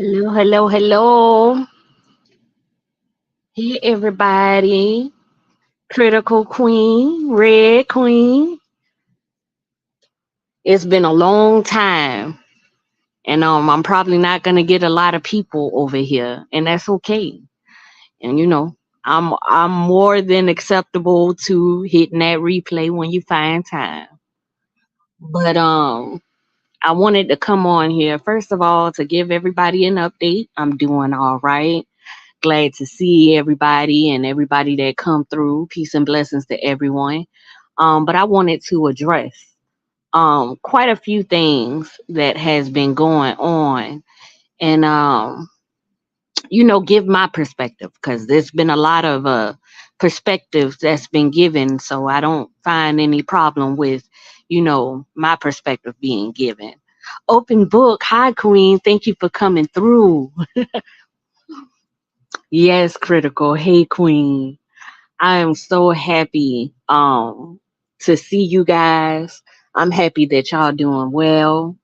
Hello, hello, hello. Hey, everybody. Critical Queen, Red Queen. It's been a long time, and I'm probably not gonna get a lot of people over here, and that's okay. And I'm more than acceptable to hitting that replay when you find time. But I wanted to come on here first of all to give everybody an update. I'm doing all right. Glad to see everybody and everybody that come through. Peace and blessings to everyone. But I wanted to address quite a few things that has been going on, and give my perspective because there's been a lot of perspectives that's been given, so I don't find any problem with my perspective being given. Open book. Hi, Queen. Thank you for coming through. Yes, critical. Hey, Queen. I am so happy to see you guys. I'm happy that y'all doing well.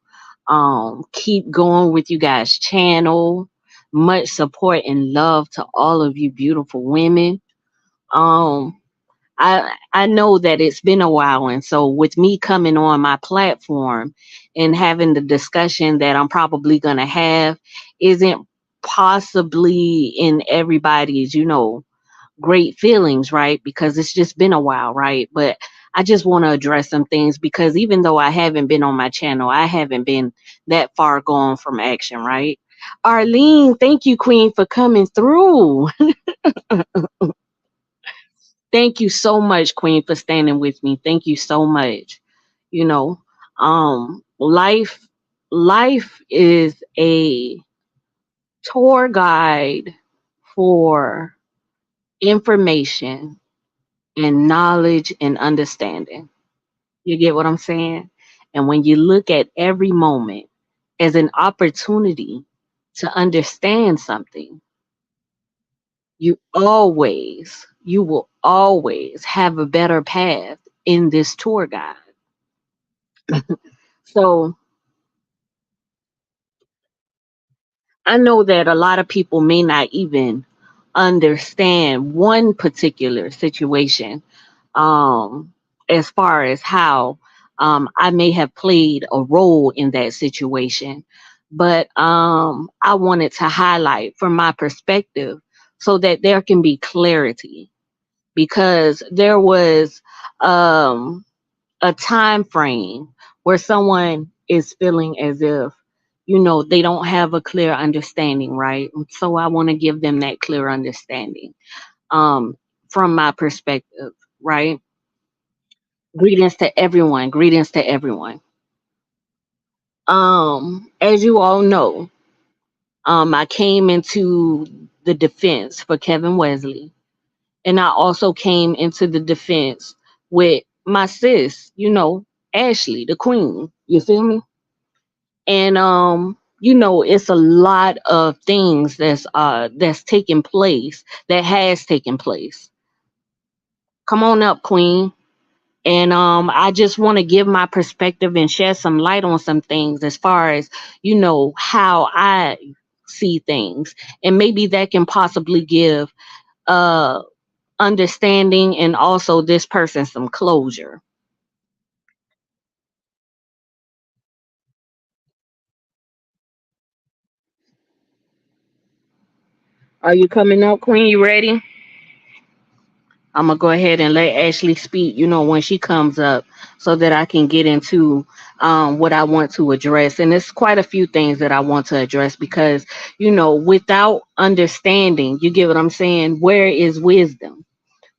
Keep going with you guys' channel. Much support and love to all of you beautiful women. Um I know that it's been a while, and so with me coming on my platform and having the discussion that I'm probably gonna have isn't possibly in everybody's, great feelings, right? Because it's just been a while, right? But I just want to address some things because even though I haven't been on my channel, I haven't been that far gone from action, right? Arlene, thank you, Queen, for coming through. Thank you so much, Queen, for standing with me. Thank you so much. You know, life is a tour guide for information and knowledge and understanding. You get what I'm saying? And when you look at every moment as an opportunity to understand something, you will always have a better path in this tour guide. So I know that a lot of people may not even understand one particular situation, um, as far as how I may have played a role in that situation. But I wanted to highlight from my perspective so that there can be clarity because there was um, a time frame where someone is feeling as if they don't have a clear understanding, right? So I want to give them that clear understanding um, from my perspective, right? Greetings to everyone. Greetings to everyone. As you all know, I came into the defense for Kevin Wesley, and I also came into the defense with my sis, Ashley, the queen. You feel me? And it's a lot of things that's taking place, that has taken place. Come on up, queen. And I just want to give my perspective and shed some light on some things as far as how I see things, and maybe that can possibly give uh understanding and also this person some closure. Are you coming up, queen? You ready? I'm gonna go ahead and let Ashley speak, when she comes up, so that I can get into what I want to address. And it's quite a few things that I want to address because, without understanding, you get what I'm saying? Where is wisdom?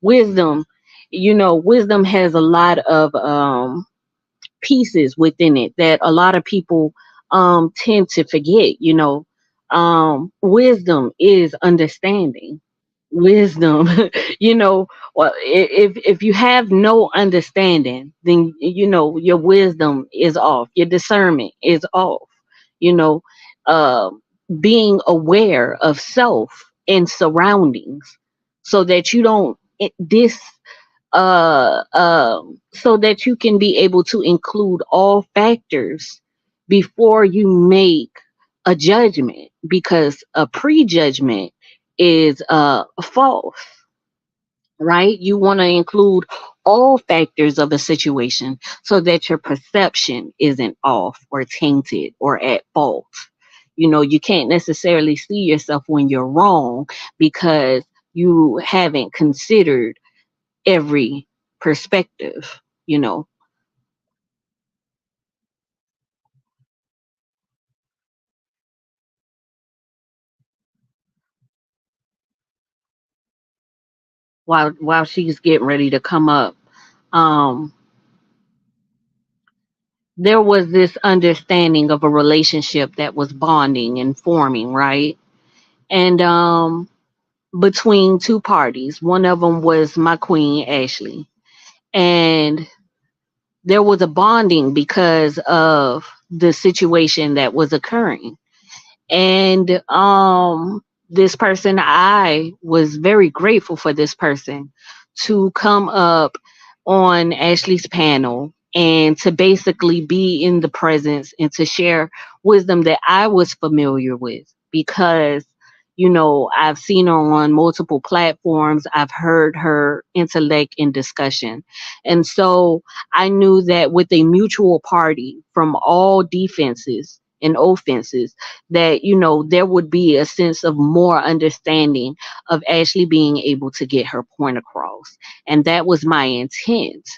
Wisdom, wisdom has a lot of pieces within it that a lot of people tend to forget. Wisdom is understanding. Wisdom, well, if you have no understanding, then your wisdom is off, your discernment is off. you know uh Being aware of self and surroundings so that you don't this so that you can be able to include all factors before you make a judgment, because a prejudgment is false, right? You want to include all factors of a situation so that your perception isn't off or tainted or at fault. You know, you can't necessarily see yourself when you're wrong because you haven't considered every perspective, you know. While she's getting ready to come up, um there was this understanding of a relationship that was bonding and forming, right? And between two parties. One of them was my queen, Ashley. And there was a bonding because of the situation that was occurring. And this person, I was very grateful for this person to come up on Ashley's panel and to basically be in the presence and to share wisdom that I was familiar with, because you know, I've seen her on multiple platforms. I've heard her intellect in discussion. And so I knew that with a mutual party from all defenses and offenses, that you know there would be a sense of more understanding of Ashley being able to get her point across, and that was my intent.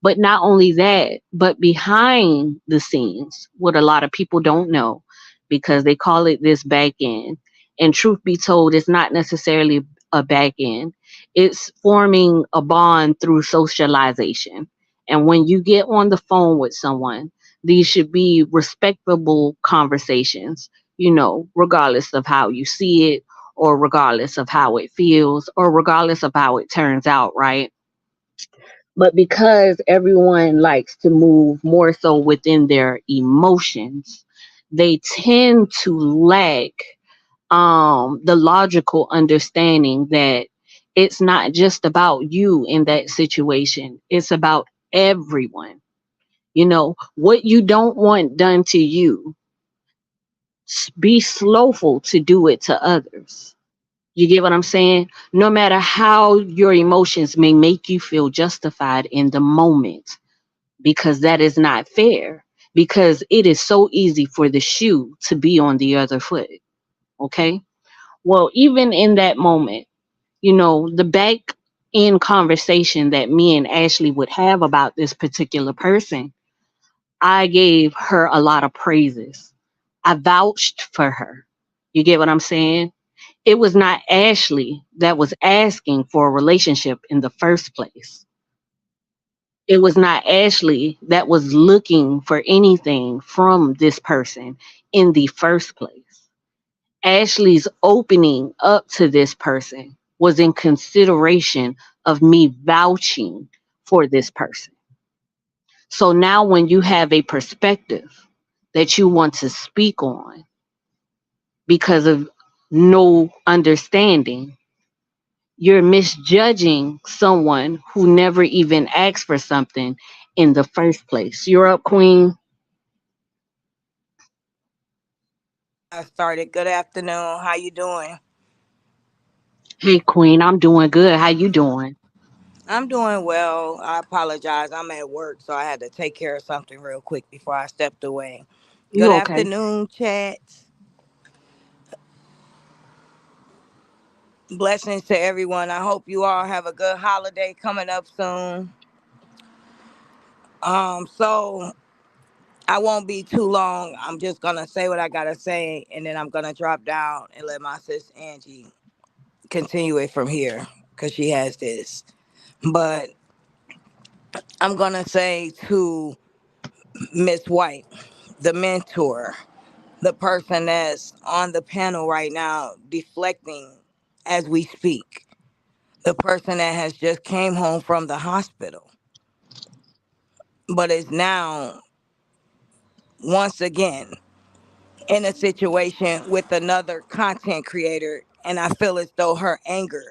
But not only that, but behind the scenes, what a lot of people don't know, because they call it this back end, and truth be told, it's not necessarily a back end. It's forming a bond through socialization. And when you get on the phone with someone, these should be respectable conversations, you know, regardless of how you see it, or regardless of how it feels, or regardless of how it turns out, right? But because everyone likes to move more so within their emotions, they tend to lack the logical understanding that it's not just about you in that situation, it's about everyone. You know, what you don't want done to you, be slowful to do it to others. You get what I'm saying? No matter how your emotions may make you feel justified in the moment, because that is not fair. Because it is so easy for the shoe to be on the other foot. Okay. Well, even in that moment, you know, the back end conversation that me and Ashley would have about this particular person, I gave her a lot of praises. I vouched for her. You get what I'm saying? It was not Ashley that was asking for a relationship in the first place. It was not Ashley that was looking for anything from this person in the first place. Ashley's opening up to this person was in consideration of me vouching for this person. So now, when you have a perspective that you want to speak on because of no understanding, you're misjudging someone who never even asked for something in the first place. You're up, Queen. I started. Good afternoon. How you doing? Hey, Queen, I'm doing good. How you doing? I'm doing well. I apologize. I'm at work, so I had to take care of something real quick before I stepped away. Good You okay? afternoon, chat. Blessings to everyone. I hope you all have a good holiday coming up soon. So I won't be too long. I'm just gonna say what I gotta say, and then I'm gonna drop down and let my sis Angie continue it from here because she has this. But I'm gonna say to Miss White, the mentor, the person that's on the panel right now deflecting as we speak, the person that has just came home from the hospital but is now once again in a situation with another content creator, and I feel as though her anger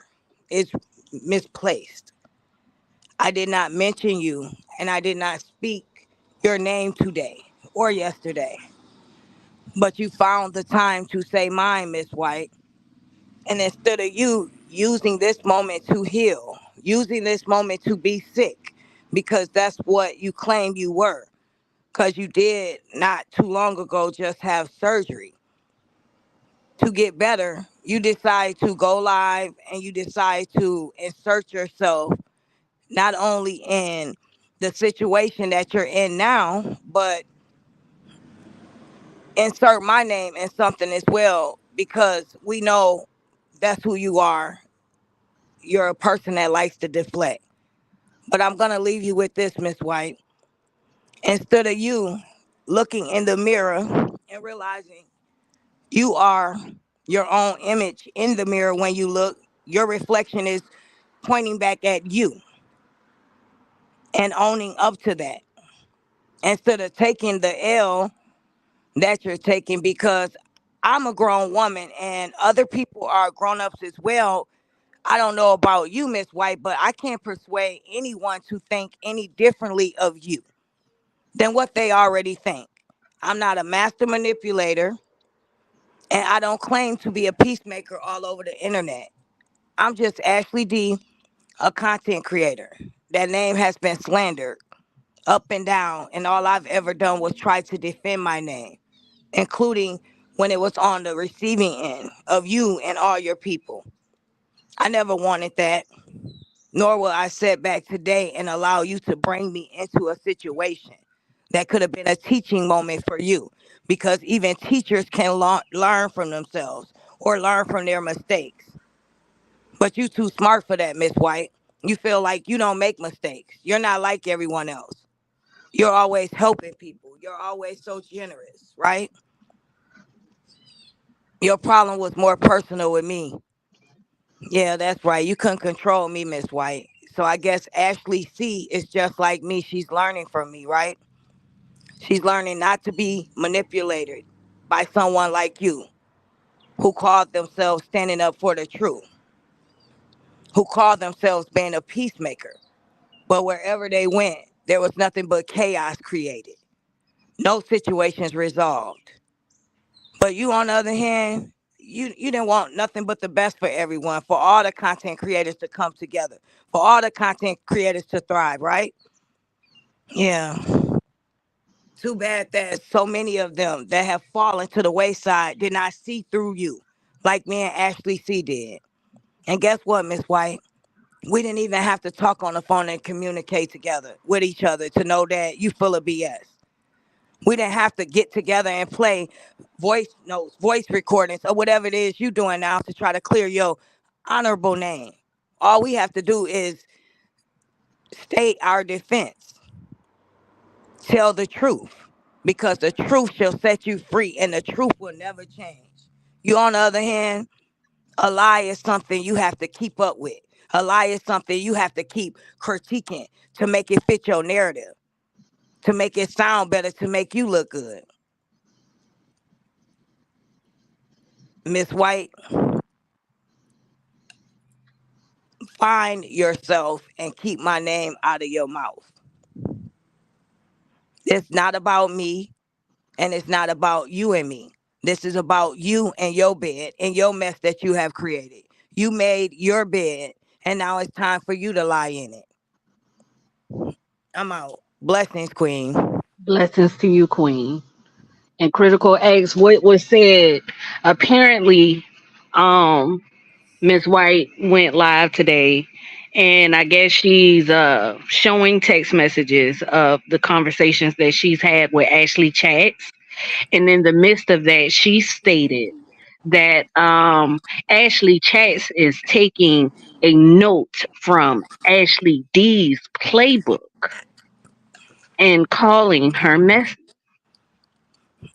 is misplaced. I did not mention you, and I did not speak your name today or yesterday. But you found the time to say mine, Miss White. And instead of you using this moment to heal, using this moment to be sick, because that's what you claim you were, because you did not too long ago just have surgery to get better, you decide to go live and you decide to insert yourself not only in the situation that you're in now, but insert my name in something as well, because we know that's who you are. You're a person that likes to deflect. But I'm going to leave you with this, Miss White. Instead of you looking in the mirror and realizing you are your own image in the mirror, when you look, your reflection is pointing back at you and owning up to that. Instead of taking the L that you're taking, because I'm a grown woman and other people are grown ups as well. I don't know about you, Miss White, but I can't persuade anyone to think any differently of you than what they already think. I'm not a master manipulator, and I don't claim to be a peacemaker all over the internet. I'm just Ashley D, a content creator. That name has been slandered up and down, and all I've ever done was try to defend my name, including when it was on the receiving end of you and all your people. I never wanted that, nor will I sit back today and allow you to bring me into a situation that could have been a teaching moment for you, because even teachers can learn from themselves or learn from their mistakes. But you too smart for that, Miss White. You feel like you don't make mistakes. You're not like everyone else. You're always helping people. You're always so generous, right? Your problem was more personal with me. Yeah, that's right. You couldn't control me, Miss White. So I guess Ashley C is just like me. She's learning from me, right? She's learning not to be manipulated by someone like you, who called themselves standing up for the truth, who called themselves being a peacemaker. But wherever they went, there was nothing but chaos created. No situations resolved. But you, on the other hand, you didn't want nothing but the best for everyone, for all the content creators to come together, for all the content creators to thrive, right? Yeah. Too bad that so many of them that have fallen to the wayside did not see through you like me and Ashley C did. And guess what, Miss White? We didn't even have to talk on the phone and communicate together with each other to know that you full of BS. We didn't have to get together and play voice notes, voice recordings, or whatever it is you doing now to try to clear your honorable name. All we have to do is state our defense, tell the truth, because the truth shall set you free and the truth will never change. You, on the other hand, a lie is something you have to keep up with. A lie is something you have to keep critiquing to make it fit your narrative, to make it sound better, to make you look good. Miss White, find yourself and keep my name out of your mouth. It's not about me, and it's not about you and me. This is about you and your bed and your mess that you have created. You made your bed, and now it's time for you to lie in it. I'm out. Blessings, Queen. Blessings to you, Queen. And critical acts, what was said, apparently, um, Miss White went live today, and I guess she's showing text messages of the conversations that she's had with Ashley Chats. And in the midst of that, she stated that Ashley Chats is taking a note from Ashley D's playbook and calling her messy.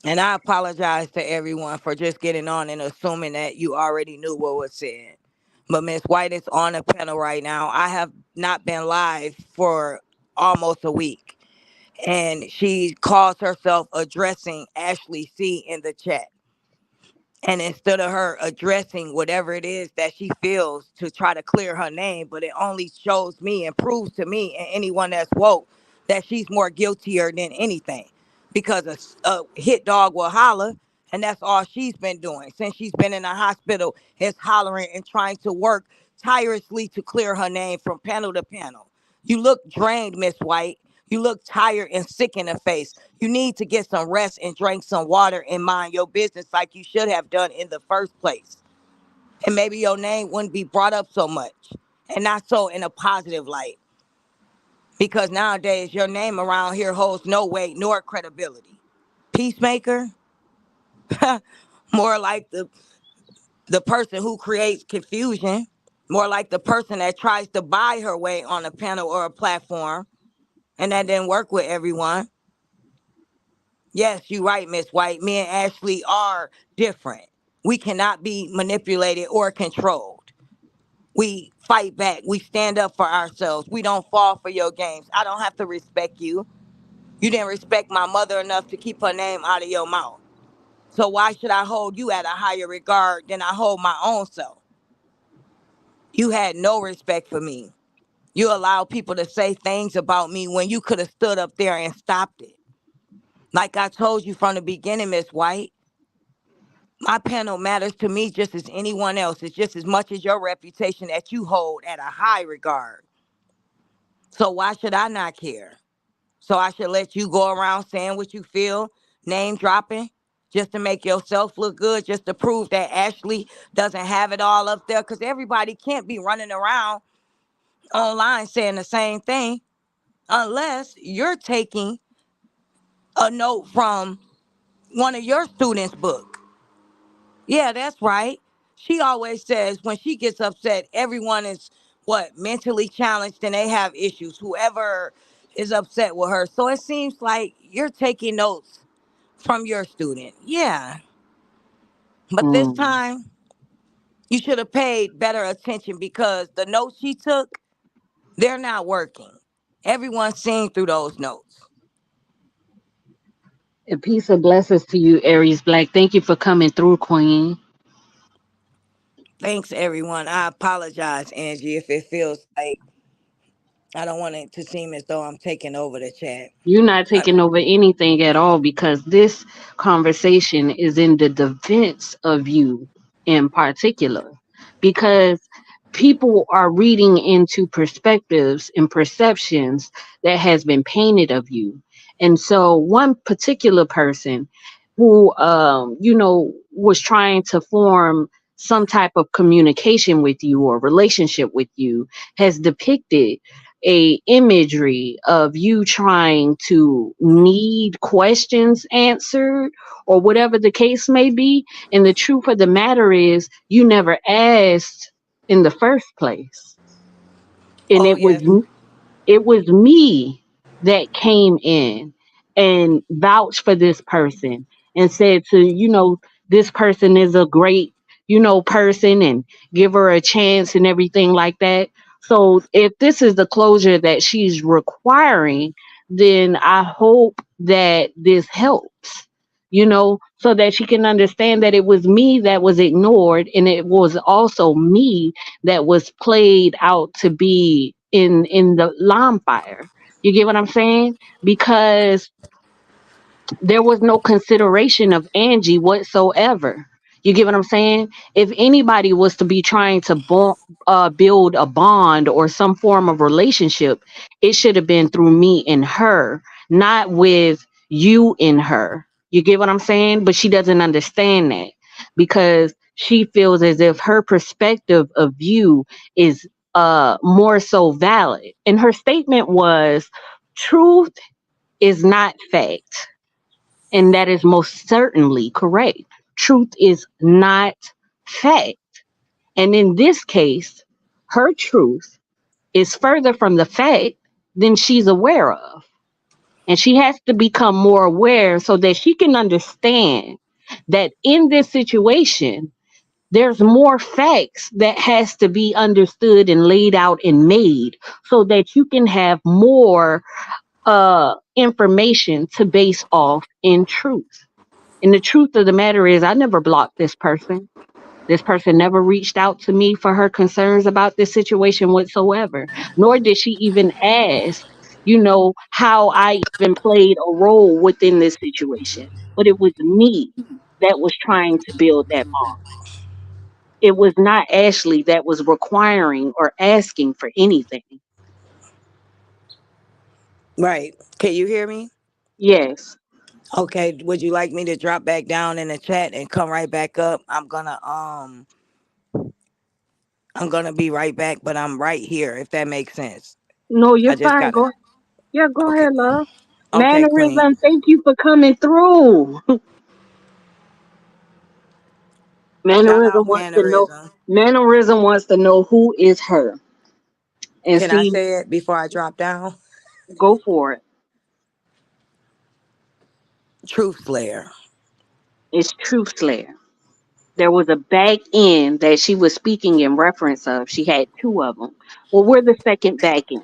And I apologize to everyone for just getting on and assuming that you already knew what was said. But Miss White is on the panel right now. I have not been live for almost a week. And she calls herself addressing Ashley C in the chat. And instead of her addressing whatever it is that she feels to try to clear her name, but it only shows me and proves to me and anyone that's woke that she's more guiltier than anything. Because a hit dog will holler, And that's all she's been doing since she's been in the hospital, is hollering and trying to work tirelessly to clear her name from panel to panel. You look drained, Miss White. You look tired and sick in the face. You need to get some rest and drink some water and mind your business like you should have done in the first place. And maybe your name wouldn't be brought up so much, and not so in a positive light. Because nowadays your name around here holds no weight nor credibility. Peacemaker, more like the person who creates confusion, more like the person that tries to buy her way on a panel or a platform, and that didn't work with everyone. Yes, you're right, Miss White. Me and Ashley are different. We cannot be manipulated or controlled. We fight back. We stand up for ourselves. We don't fall for your games. I don't have to respect you. You didn't respect my mother enough to keep her name out of your mouth. So why should I hold you at a higher regard than I hold my own self? You had no respect for me. You allowed people to say things about me when you could have stood up there and stopped it. Like I told you from the beginning, Miss White, my panel matters to me just as anyone else. It's just as much as your reputation that you hold at a high regard. So why should I not care? So I should let you go around saying what you feel, name dropping, just to make yourself look good, just to prove that Ashley doesn't have it all up there. Because everybody can't be running around online saying the same thing unless you're taking a note from one of your students' book. Yeah, that's right. She always says when she gets upset, everyone is what, mentally challenged and they have issues. Whoever is upset with her. So it seems like you're taking notes from your student. Yeah. But this Mm. time you should have paid better attention because the notes she took, they're not working. Everyone's seeing through those notes. And peace and blessings to you, Aries Black. Thank you for coming through, Queen. Thanks, everyone. I apologize, Angie, if it feels like I don't want it to seem as though I'm taking over the chat. You're not I, taking over anything at all because this conversation is in the defense of you in particular. Because people are reading into perspectives and perceptions that has been painted of you. And so one particular person who was trying to form some type of communication with you or relationship with you has depicted a imagery of you trying to need questions answered or whatever the case may be, and the truth of the matter is you never asked in the first place, and oh, yes. it was me that came in and vouched for this person and said to, this person is a great, person and give her a chance and everything like that. So if this is the closure that she's requiring, then I hope that this helps, so that she can understand that it was me that was ignored and it was also me that was played out to be in the line fire. You get what I'm saying? Because there was no consideration of Angie whatsoever. You get what I'm saying? If anybody was to be trying to build a bond or some form of relationship, it should have been through me and her, not with you and her. You get what I'm saying? But she doesn't understand that because she feels as if her perspective of you is more so valid. And her statement was, truth is not fact, and that is most certainly correct. Truth is not fact. And in this case, her truth is further from the fact than she's aware of. And she has to become more aware so that she can understand that in this situation, there's more facts that has to be understood and laid out and made so that you can have more information to base off in truth. And the truth of the matter is, I never blocked this person. This person never reached out to me for her concerns about this situation whatsoever, nor did she even ask, how I even played a role within this situation. But it was me that was trying to build that bond. It was not Ashley that was requiring or asking for anything. Right. Can you hear me? Yes. Okay. Would you like me to drop back down in the chat and come right back up? I'm gonna be right back, but I'm right here if that makes sense. No, you're I just fine. gotta. Go. Yeah, go Okay. ahead, love. Okay, Queen. Mannerism, thank you for coming through. Shout Mannerism out wants to know. mannerism. Mannerism wants to know who is her. And Can I see, say it before I drop down? go for it. Truth Slayer. It's Truth Slayer. There was a back end that she was speaking in reference of. She had two of them. Well, we're the second back end.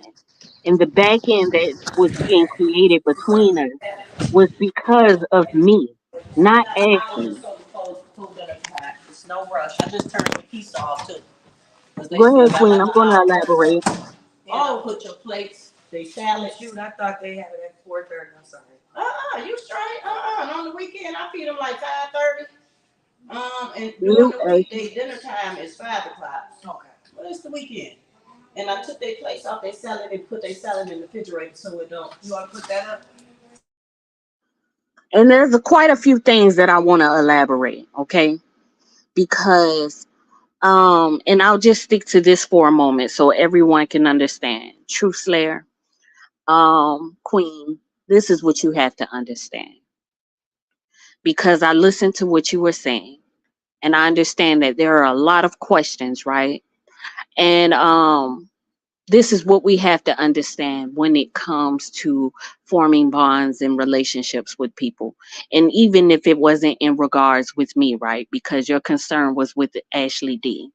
And the back end that was being created between us was because of me, not I was Ashley. just told to pull dinner pack. It's no rush. I just turned the pizza off too. Because they Go still ahead, got Queen. like I'm an going to hour or so. elaborate. Oh, put your plates, they salads. Shoot, I thought they had it at 4:30. I'm sorry. You straight? And on the weekend, I feed them like 5:30. And during Mute the Ashley. weekday, dinner time is 5 o'clock. Okay. But it's the weekend. And I took their plates off their salad and put their salad in the refrigerator so it don't. You want to put that up? And there's quite a few things that I want to elaborate, okay? Because and I'll just stick to this for a moment so everyone can understand. Truth Slayer, Queen, this is what you have to understand. Because I listened to what you were saying and I understand that there are a lot of questions, right? And this is what we have to understand when it comes to forming bonds and relationships with people. And even if it wasn't in regards with me, right? Because your concern was with Ashley D.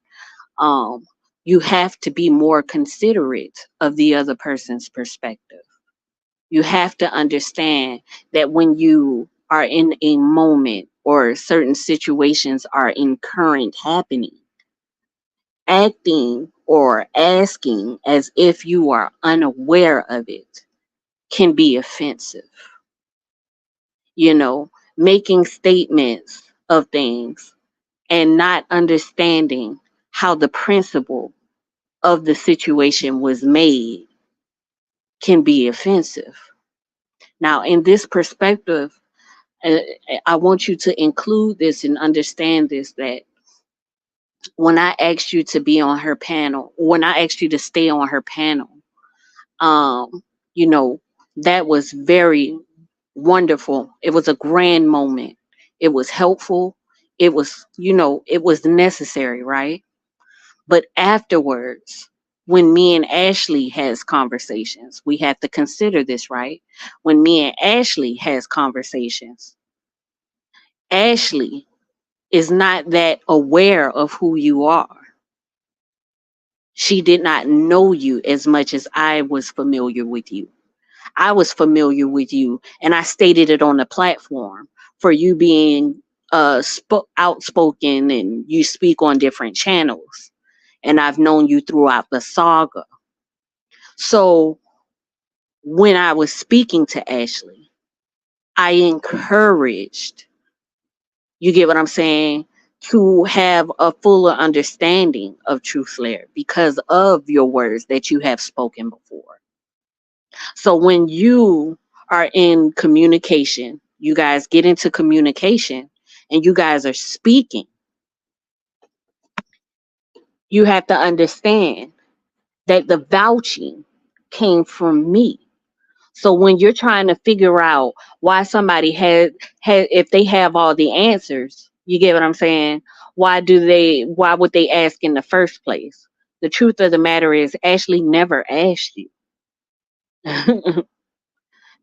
Um, you have to be more considerate of the other person's perspective. You have to understand that when you are in a moment or certain situations are in current happening, acting or asking as if you are unaware of it can be offensive. Making statements of things and not understanding how the principle of the situation was made can be offensive. Now, in this perspective, uh, I want you to include this and understand this, that when I asked you to be on her panel, when I asked you to stay on her panel, um, you know, that was very wonderful. It was a grand moment. It was helpful. It was necessary, right? But afterwards, when me and Ashley has conversations, we have to consider this, right? When me and Ashley has conversations, Ashley is not that aware of who you are. She did not know you as much as I was familiar with you. I was familiar with you, and I stated it on the platform for you being outspoken and you speak on different channels. And I've known you throughout the saga. So when I was speaking to Ashley, I encouraged, you get what I'm saying, to have a fuller understanding of Truth Slayer because of your words that you have spoken before. So when you are in communication, you guys get into communication and you guys are speaking, you have to understand that the vouching came from me. So when you're trying to figure out why somebody had if they have all the answers, you get what I'm saying? Why would they ask in the first place? The truth of the matter is Ashley never asked you.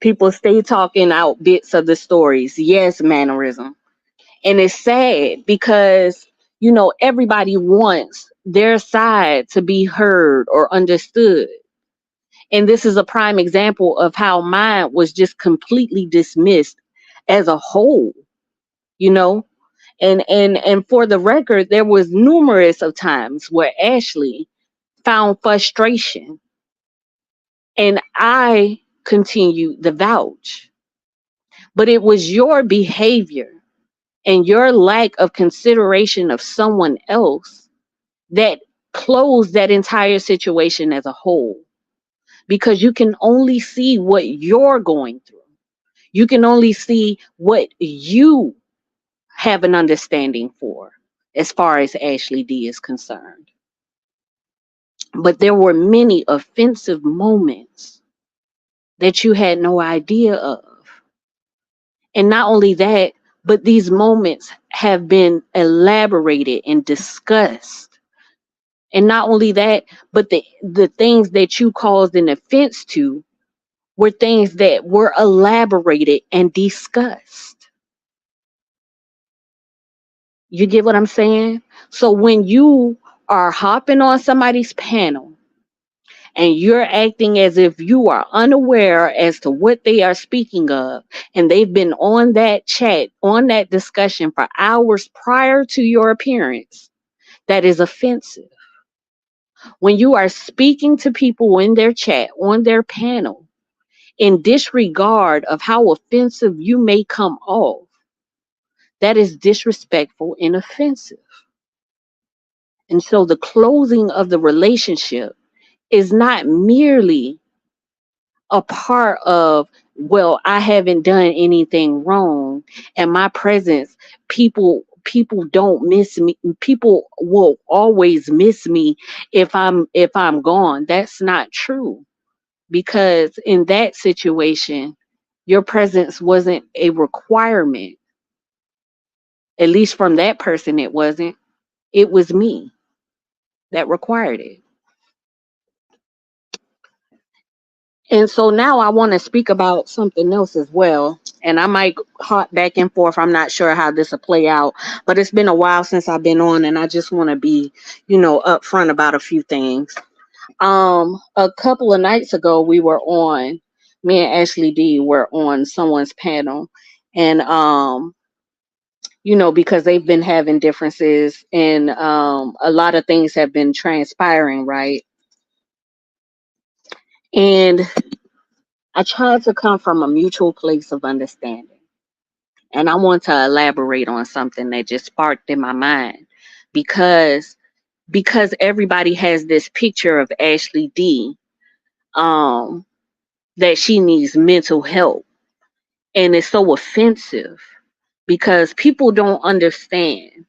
People stay talking out bits of the stories. Yes, mannerism. And it's sad because, everybody wants their side to be heard or understood. And this is a prime example of how mine was just completely dismissed as a whole, you know? And for the record, there was numerous of times where Ashley found frustration and I continued the vouch. But it was your behavior and your lack of consideration of someone else that closed that entire situation as a whole, because you can only see what you're going through. You can only see what you have an understanding for as far as Ashley D is concerned. But there were many offensive moments that you had no idea of. And not only that, but these moments have been elaborated and discussed. And not only that, but the things that you caused an offense to were things that were elaborated and discussed. You get what I'm saying? So when you are hopping on somebody's panel and you're acting as if you are unaware as to what they are speaking of, and they've been on that chat, on that discussion for hours prior to your appearance, that is offensive. When you are speaking to people in their chat, on their panel, in disregard of how offensive you may come off, that is disrespectful and offensive. And so the closing of the relationship is not merely a part of, well, I haven't done anything wrong, and my presence, people don't miss me. People will always miss me if I'm gone. That's not true, because in that situation, your presence wasn't a requirement. At least from that person, it wasn't. It was me that required it. And so now I want to speak about something else as well. And I might hop back and forth. I'm not sure how this will play out, but it's been a while since I've been on, and I just want to be, upfront about a few things. A couple of nights ago, we were on, me and Ashley D were on someone's panel, and because they've been having differences, and a lot of things have been transpiring, right? And I tried to come from a mutual place of understanding. And I want to elaborate on something that just sparked in my mind, because everybody has this picture of Ashley D, um that she needs mental help, and it's so offensive because people don't understand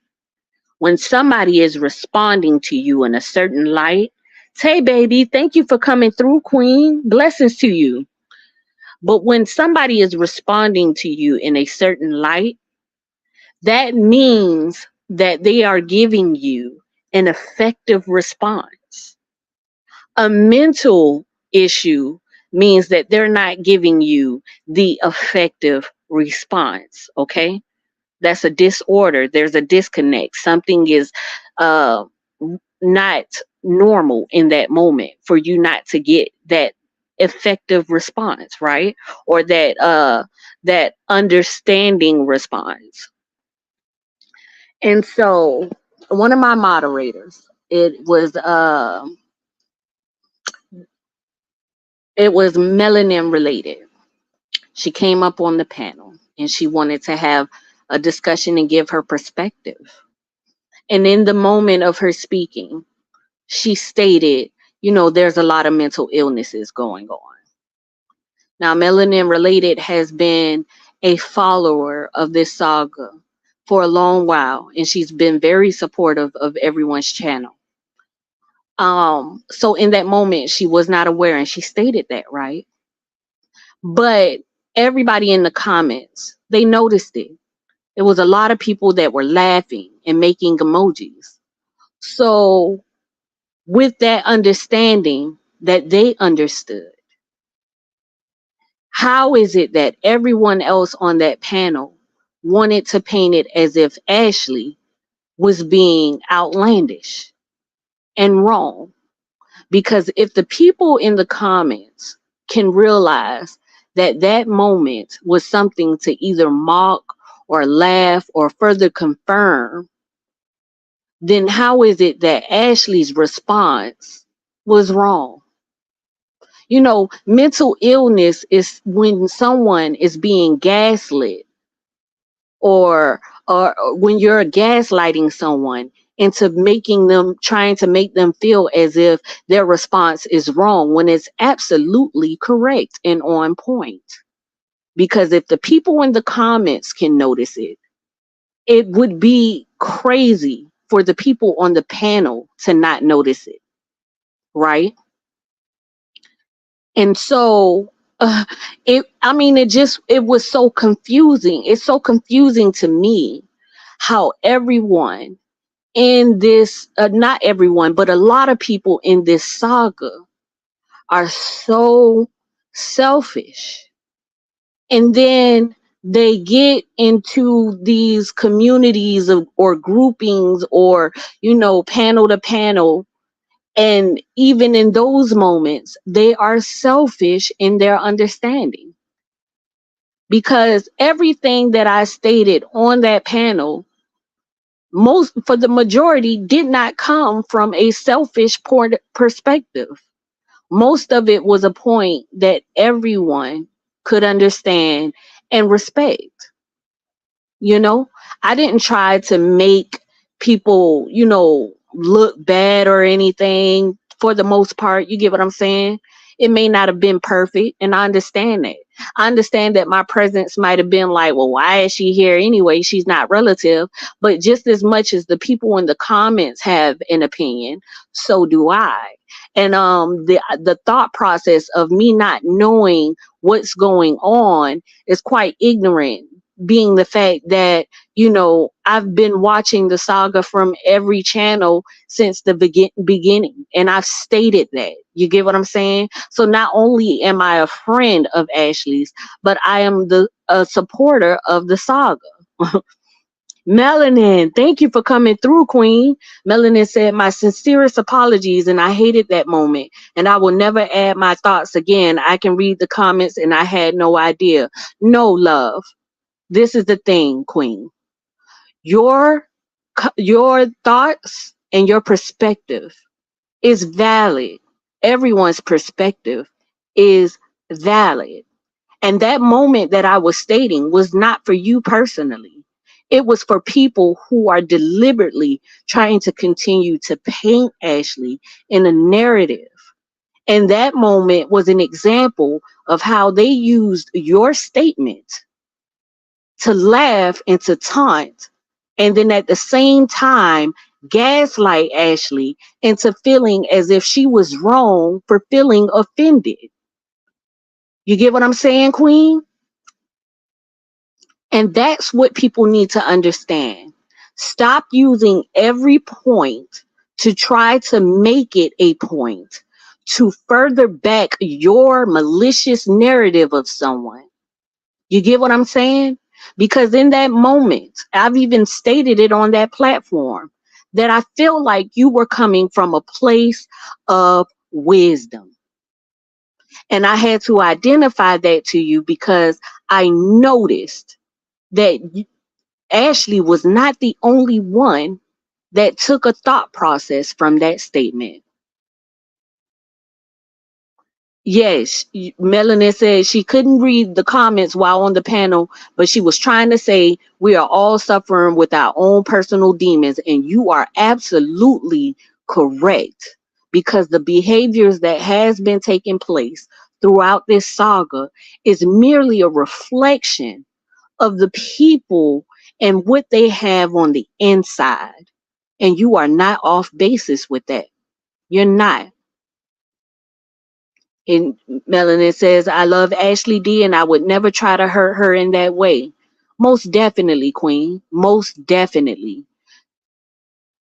when somebody is responding to you in a certain light. Say, baby, thank you for coming through, queen, blessings to you. But when somebody is responding to you in a certain light, that means that they are giving you an effective response. A mental issue means that they're not giving you the effective response. Okay. That's a disorder. There's a disconnect. Something is uh, not normal in that moment for you not to get that effective response, right? Or that understanding response. And so one of my moderators, it was melanin related. She came up on the panel and she wanted to have a discussion and give her perspective. And in the moment of her speaking, she stated, there's a lot of mental illnesses going on. Now, Melanin Related has been a follower of this saga for a long while, and she's been very supportive of everyone's channel. So in that moment, she was not aware, and she stated that, right? But everybody in the comments, they noticed it. There was a lot of people that were laughing and making emojis. So with that understanding that they understood, how is it that everyone else on that panel wanted to paint it as if Ashley was being outlandish and wrong? Because if the people in the comments can realize that that moment was something to either mock or laugh or further confirm, then how is it that Ashley's response was wrong? Mental illness is when someone is being gaslit or or when you're gaslighting someone into making them, trying to make them feel as if their response is wrong when it's absolutely correct and on point. Because if the people in the comments can notice it, it would be crazy for the people on the panel to not notice it, right? And so it was so confusing. It's so confusing to me how everyone in this, not everyone, but a lot of people in this saga are so selfish. And then they get into these communities or groupings or, panel to panel. And even in those moments, they are selfish in their understanding, because everything that I stated on that panel, most for the majority, did not come from a selfish perspective. Most of it was a point that everyone could understand and respect. You know, I didn't try to make people, look bad or anything for the most part. You get what I'm saying? It may not have been perfect, and I understand that. I understand that my presence might have been like, well, why is she here anyway? She's not relative. But just as much as the people in the comments have an opinion, so do I. And the thought process of me not knowing what's going on is quite ignorant, being the fact that, I've been watching the saga from every channel since the beginning, and I've stated that. You get what I'm saying? So not only am I a friend of Ashley's, but I am a supporter of the saga. Melanin, thank you for coming through, Queen. Melanin said, my sincerest apologies, and I hated that moment, and I will never add my thoughts again. I can read the comments, and I had no idea. No, love. This is the thing, Queen. Your your thoughts and your perspective is valid. Everyone's perspective is valid. And that moment that I was stating was not for you personally. It was for people who are deliberately trying to continue to paint Ashley in a narrative. And that moment was an example of how they used your statement to laugh and to taunt, and then at the same time gaslight Ashley into feeling as if she was wrong for feeling offended. You get what I'm saying, Queen? And that's what people need to understand. Stop using every point to try to make it a point to further back your malicious narrative of someone. You get what I'm saying? Because in that moment, I've even stated it on that platform, that I feel like you were coming from a place of wisdom. And I had to identify that to you because I noticed that Ashley was not the only one that took a thought process from that statement. Yes, Melanie said she couldn't read the comments while on the panel, but she was trying to say we are all suffering with our own personal demons, and you are absolutely correct, because the behaviors that has been taking place throughout this saga is merely a reflection of the people and what they have on the inside, and you are not off basis with that. You're not. And Melanie says, I love Ashley D, and I would never try to hurt her in that way. Most definitely, Queen. Most definitely.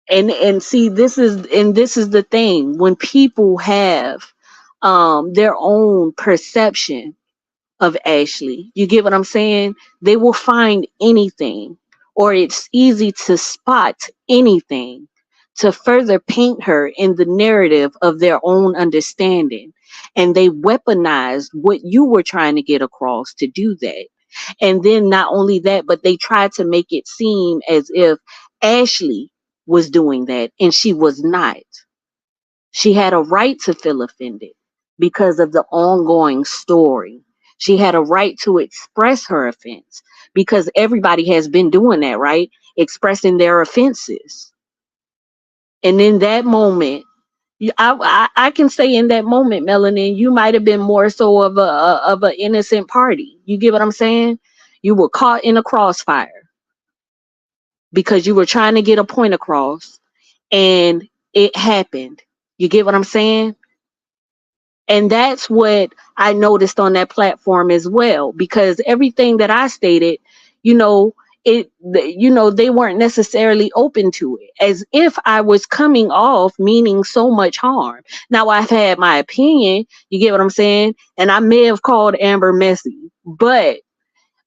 And see, this is the thing. When people have their own perception of Ashley, you get what I'm saying? They will find anything, or it's easy to spot anything to further paint her in the narrative of their own understanding. And they weaponized what you were trying to get across to do that. And then not only that, but they tried to make it seem as if Ashley was doing that, and she was not. She had a right to feel offended because of the ongoing story. She had a right to express her offense because everybody has been doing that, right? Expressing their offenses. And in that moment, I can say in that moment, Melanin, you might have been more so of an innocent party. You get what I'm saying? You were caught in a crossfire because you were trying to get a point across, and it happened. You get what I'm saying? And that's what I noticed on that platform as well, because everything that I stated, you know, they weren't necessarily open to it, as if I was coming off meaning so much harm. Now I've had my opinion, you get what I'm saying? And I may have called Amber messy, but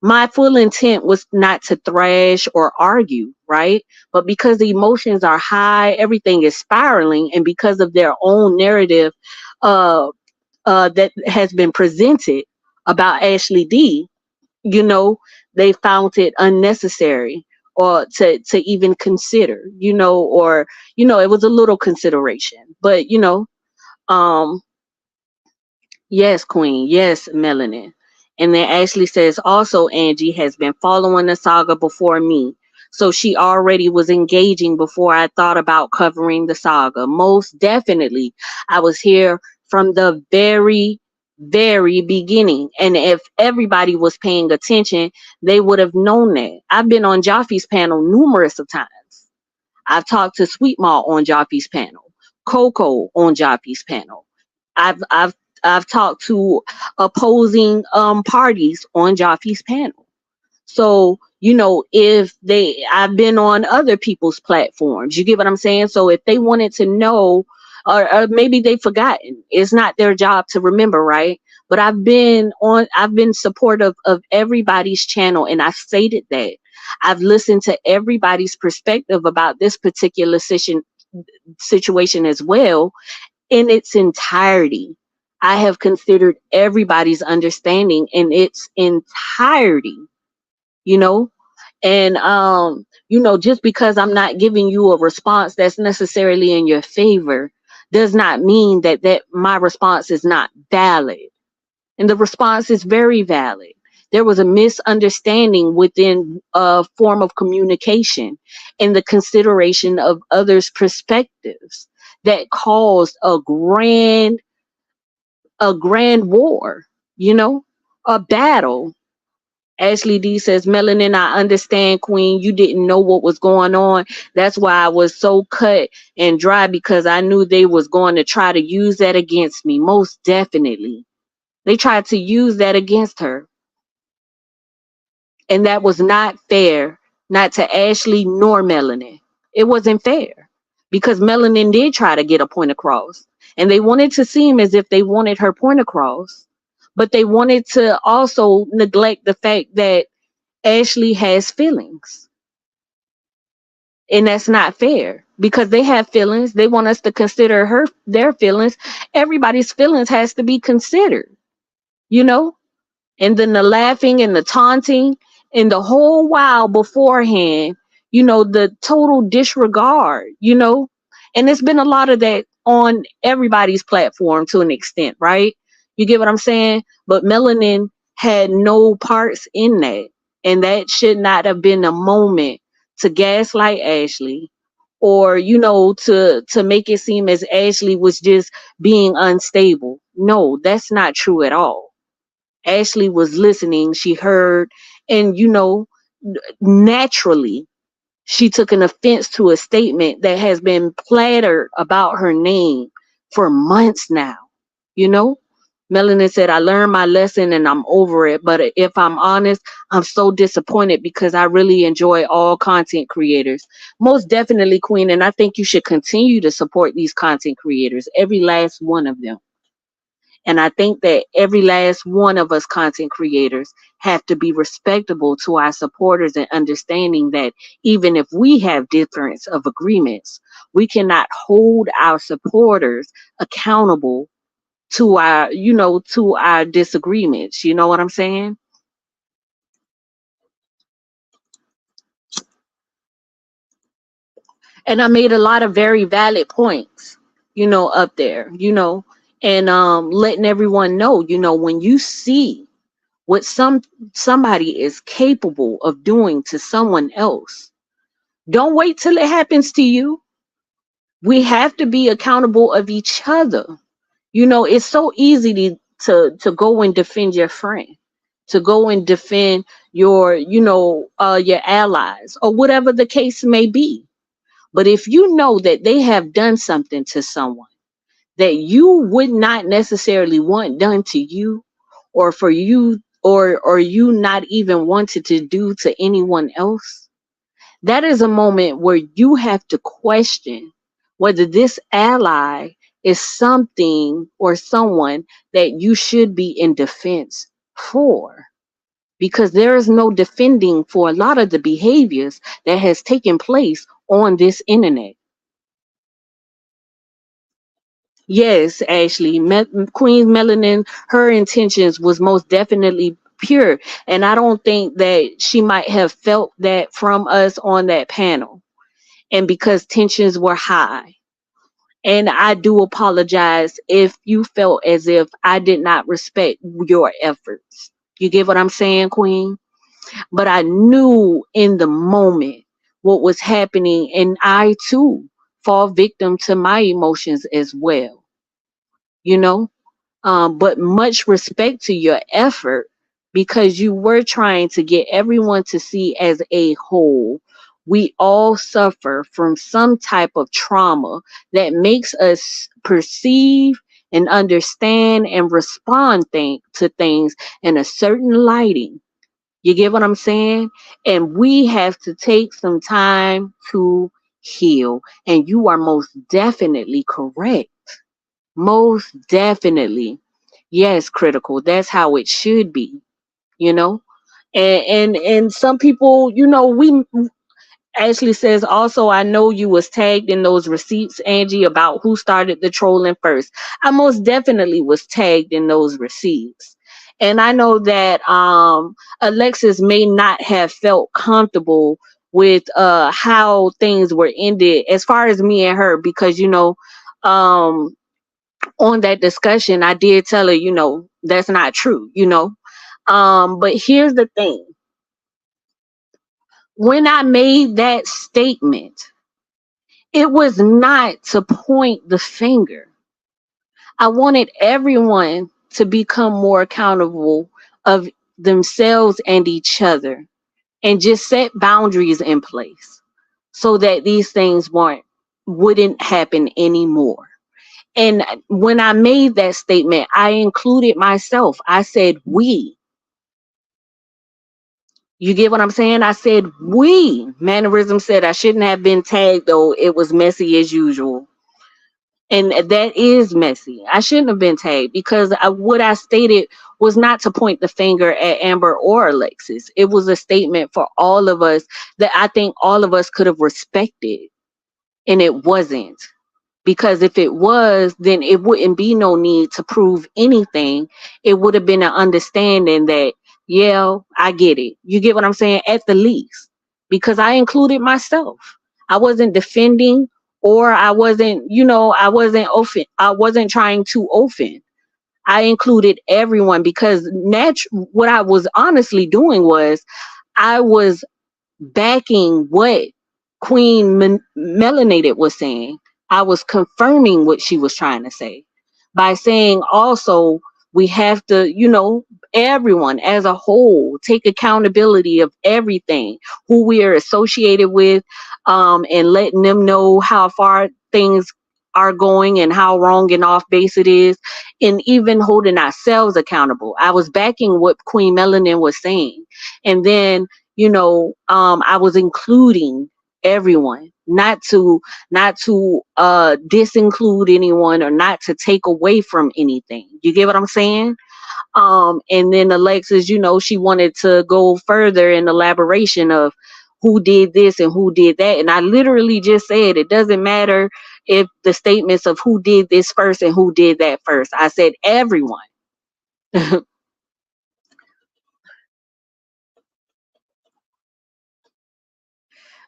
my full intent was not to thrash or argue, right? But because the emotions are high, everything is spiraling, and because of their own narrative, uh that has been presented about Ashley D, you know, they found it unnecessary or to even consider, or it was a little consideration. But um yes, Queen. Yes, Melanin. And then Ashley says, also, Angie has been following the saga before me. So she already was engaging before I thought about covering the saga. Most definitely. I was here from the very, very beginning. And if everybody was paying attention, they would have known that. I've been on Joffy's panel numerous of times. I've talked to Sweet Maw on Joffy's panel, Coco on Joffy's panel. I've I've I've talked to opposing parties on Joffy's panel. So, if I've been on other people's platforms, you get what I'm saying? So if they wanted to know, or maybe they've forgotten, it's not their job to remember, right? But I've been supportive of everybody's channel, and I've stated that. I've listened to everybody's perspective about this particular situation as well in its entirety. I have considered everybody's understanding in its entirety, you know? And just because I'm not giving you a response that's necessarily in your favor does not mean that my response is not valid. And the response is very valid. There was a misunderstanding within a form of communication and the consideration of others' perspectives that caused a grand war, a battle. Ashley D says, Melanin, I understand, Queen. You didn't know what was going on. That's why I was so cut and dry, because I knew they was going to try to use that against me. Most definitely. They tried to use that against her. And that was not fair, not to Ashley nor Melanin. It wasn't fair because Melanin did try to get a point across. And they wanted to seem as if they wanted her point across. But they wanted to also neglect the fact that Ashley has feelings. And that's not fair because they have feelings. They want us to consider their feelings. Everybody's feelings has to be considered, you know? And then the laughing and the taunting and the whole while beforehand, the total disregard, and there's been a lot of that on everybody's platform to an extent, right? You get what I'm saying? But Melanin had no parts in that, and that should not have been a moment to gaslight Ashley, or to make it seem as Ashley was just being unstable. No, that's not true at all. Ashley was listening, she heard, and naturally, she took an offense to a statement that has been plattered about her name for months now. You know? Melanie said, I learned my lesson and I'm over it. But if I'm honest, I'm so disappointed because I really enjoy all content creators. Most definitely, Queen. And I think you should continue to support these content creators, every last one of them. And I think that every last one of us content creators have to be respectable to our supporters and understanding that even if we have difference of agreements, we cannot hold our supporters accountable to our disagreements. You know what I'm saying? And I made a lot of very valid points, up there, and letting everyone know, when you see what somebody is capable of doing to someone else. Don't wait till it happens to you. We have to be accountable of each other. It's so easy to go and defend your friend, to go and defend your allies or whatever the case may be. But if you know that they have done something to someone that you would not necessarily want done to you, or for you, or you not even wanted to do to anyone else, that is a moment where you have to question whether this ally is something or someone that you should be in defense for, because there is no defending for a lot of the behaviors that has taken place on this internet. Yes, Ashley, Queen Melanin, her intentions was most definitely pure, and I don't think that she might have felt that from us on that panel, and because tensions were high. And I do apologize if you felt as if I did not respect your efforts. You get what I'm saying, Queen? But I knew in the moment what was happening, and I too fall victim to my emotions as well, you know? But much respect to your effort, because you were trying to get everyone to see as a whole. We all suffer from some type of trauma that makes us perceive and understand and respond to things in a certain lighting. You get what I'm saying? And we have to take some time to heal. And you are most definitely correct. Most definitely. Yes, critical. That's how it should be, you know? And some people, we Ashley says also, I know you was tagged in those receipts, Angie, about who started the trolling first. I most definitely was tagged in those receipts. And I know that Alexis may not have felt comfortable with how things were ended as far as me and her, because um on that discussion, I did tell her, that's not true. But here's the thing. When I made that statement, it was not to point the finger. I wanted everyone to become more accountable of themselves and each other, and just set boundaries in place so that these things wouldn't happen anymore. And when I made that statement, I included myself. I said we. You get what I'm saying? I said we. Mannerism said I shouldn't have been tagged, though it was messy as usual. And that is messy. I shouldn't have been tagged, because what I stated was not to point the finger at Amber or Alexis. It was a statement for all of us that I think all of us could have respected. And it wasn't. Because if it was, then it wouldn't be no need to prove anything. It would have been an understanding that, yeah, I get it. You get what I'm saying? At the least. Because I included myself. I wasn't defending, or I wasn't trying to offend. I included everyone, because what I was honestly doing was I was backing what Queen Melanated was saying. I was confirming what she was trying to say by saying also, we have to, everyone as a whole take accountability of everything, who we are associated with, and letting them know how far things are going and how wrong and off base it is, and even holding ourselves accountable. I was backing what Queen Melanin was saying. And then I was including everyone, not to disinclude anyone, or not to take away from anything. You get what I'm saying? And then Alexis, she wanted to go further in elaboration of who did this and who did that, and I literally just said it doesn't matter if the statements of who did this first and who did that first. I said everyone.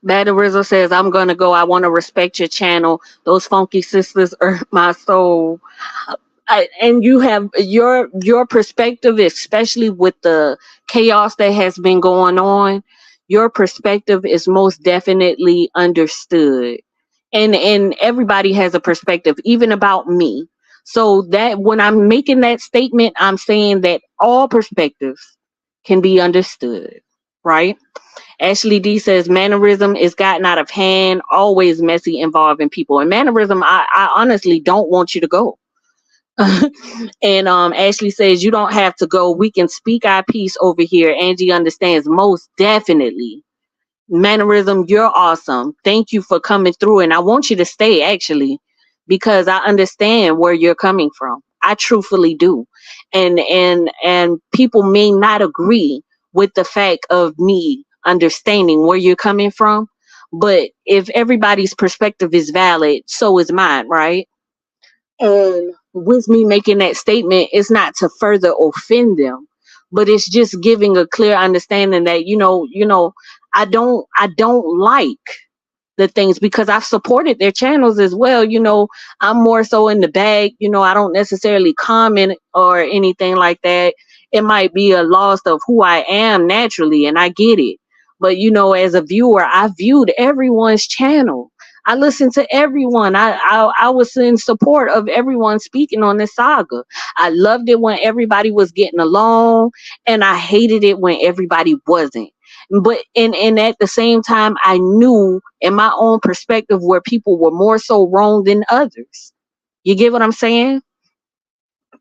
Bad Rizzo says, I'm gonna go. I want to respect your channel. Those funky sisters hurt my soul. And you have your perspective, especially with the chaos that has been going on. Your perspective is most definitely understood, and everybody has a perspective, even about me. So that when I'm making that statement, I'm saying that all perspectives can be understood, right? Ashley D says mannerism is gotten out of hand, always messy, involving people. And mannerism, I honestly don't want you to go. And Ashley says you don't have to go. We can speak our piece over here. Angie understands, most definitely. Mannerism, you're awesome. Thank you for coming through, and I want you to stay actually, because I understand where you're coming from. I truthfully do. And people may not agree with the fact of me understanding where you're coming from, but if everybody's perspective is valid, so is mine, right? And with me making that statement, it's not to further offend them, but it's just giving a clear understanding that I don't like the things, because I've supported their channels as well. I'm more so in the bag. I don't necessarily comment or anything like that. It might be a loss of who I am naturally, and I get it. But as a viewer, I viewed everyone's channel. I listened to everyone. I was in support of everyone speaking on this saga. I loved it when everybody was getting along, and I hated it when everybody wasn't. But and at the same time, I knew in my own perspective where people were more so wrong than others. You get what I'm saying?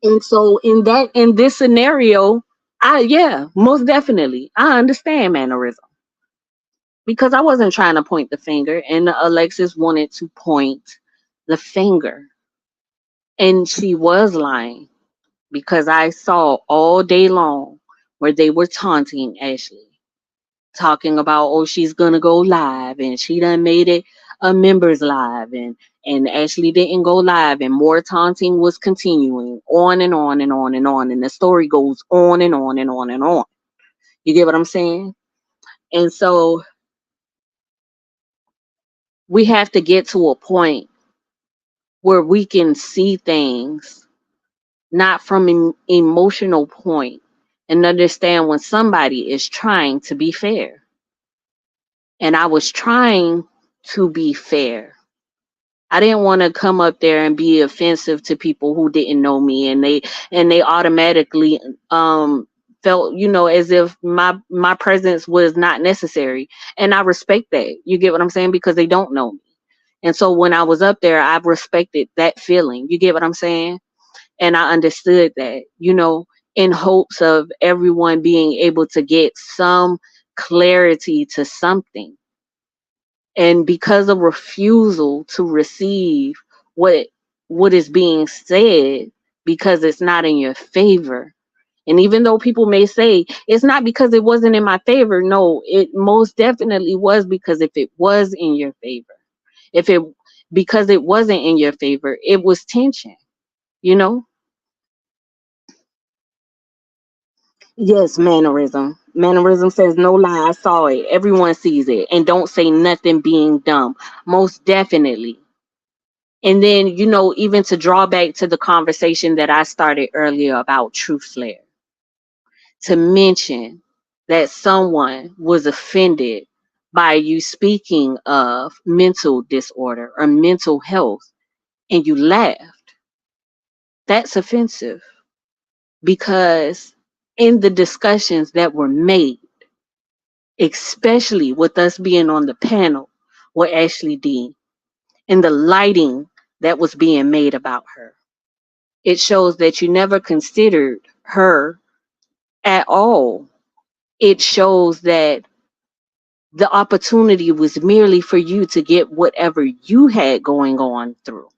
And so in this scenario, yeah, most definitely I understand mannerism, because I wasn't trying to point the finger, and Alexis wanted to point the finger, and she was lying, because I saw all day long where they were taunting Ashley, talking about, oh, she's gonna go live, and she done made it a members live, and Ashley didn't go live, and more taunting was continuing on and on and on and on, and the story goes on and on and on and on. You get what I'm saying? And so we have to get to a point where we can see things not from an emotional point, and understand when somebody is trying to be fair. And I was trying to be fair. I didn't want to come up there and be offensive to people who didn't know me, and they automatically felt, as if my presence was not necessary. And I respect that. You get what I'm saying? Because they don't know me. And so when I was up there, I respected that feeling. You get what I'm saying? And I understood that, in hopes of everyone being able to get some clarity to something. And because of refusal to receive what what is being said, because it's not in your favor. And even though people may say it's not because it wasn't in my favor, no, it most definitely was, because if it was in your favor, if it because it wasn't in your favor, it was tension, you know? Yes, mannerism. Mannerism says no lie, I saw it. Everyone sees it. And don't say nothing being dumb. Most definitely. And then, even to draw back to the conversation that I started earlier about truth flare, to mention that someone was offended by you speaking of mental disorder or mental health, and you laughed, that's offensive, because in the discussions that were made, especially with us being on the panel with Ashley Dean, and the lighting that was being made about her, it shows that you never considered her at all. It shows that the opportunity was merely for you to get whatever you had going on through.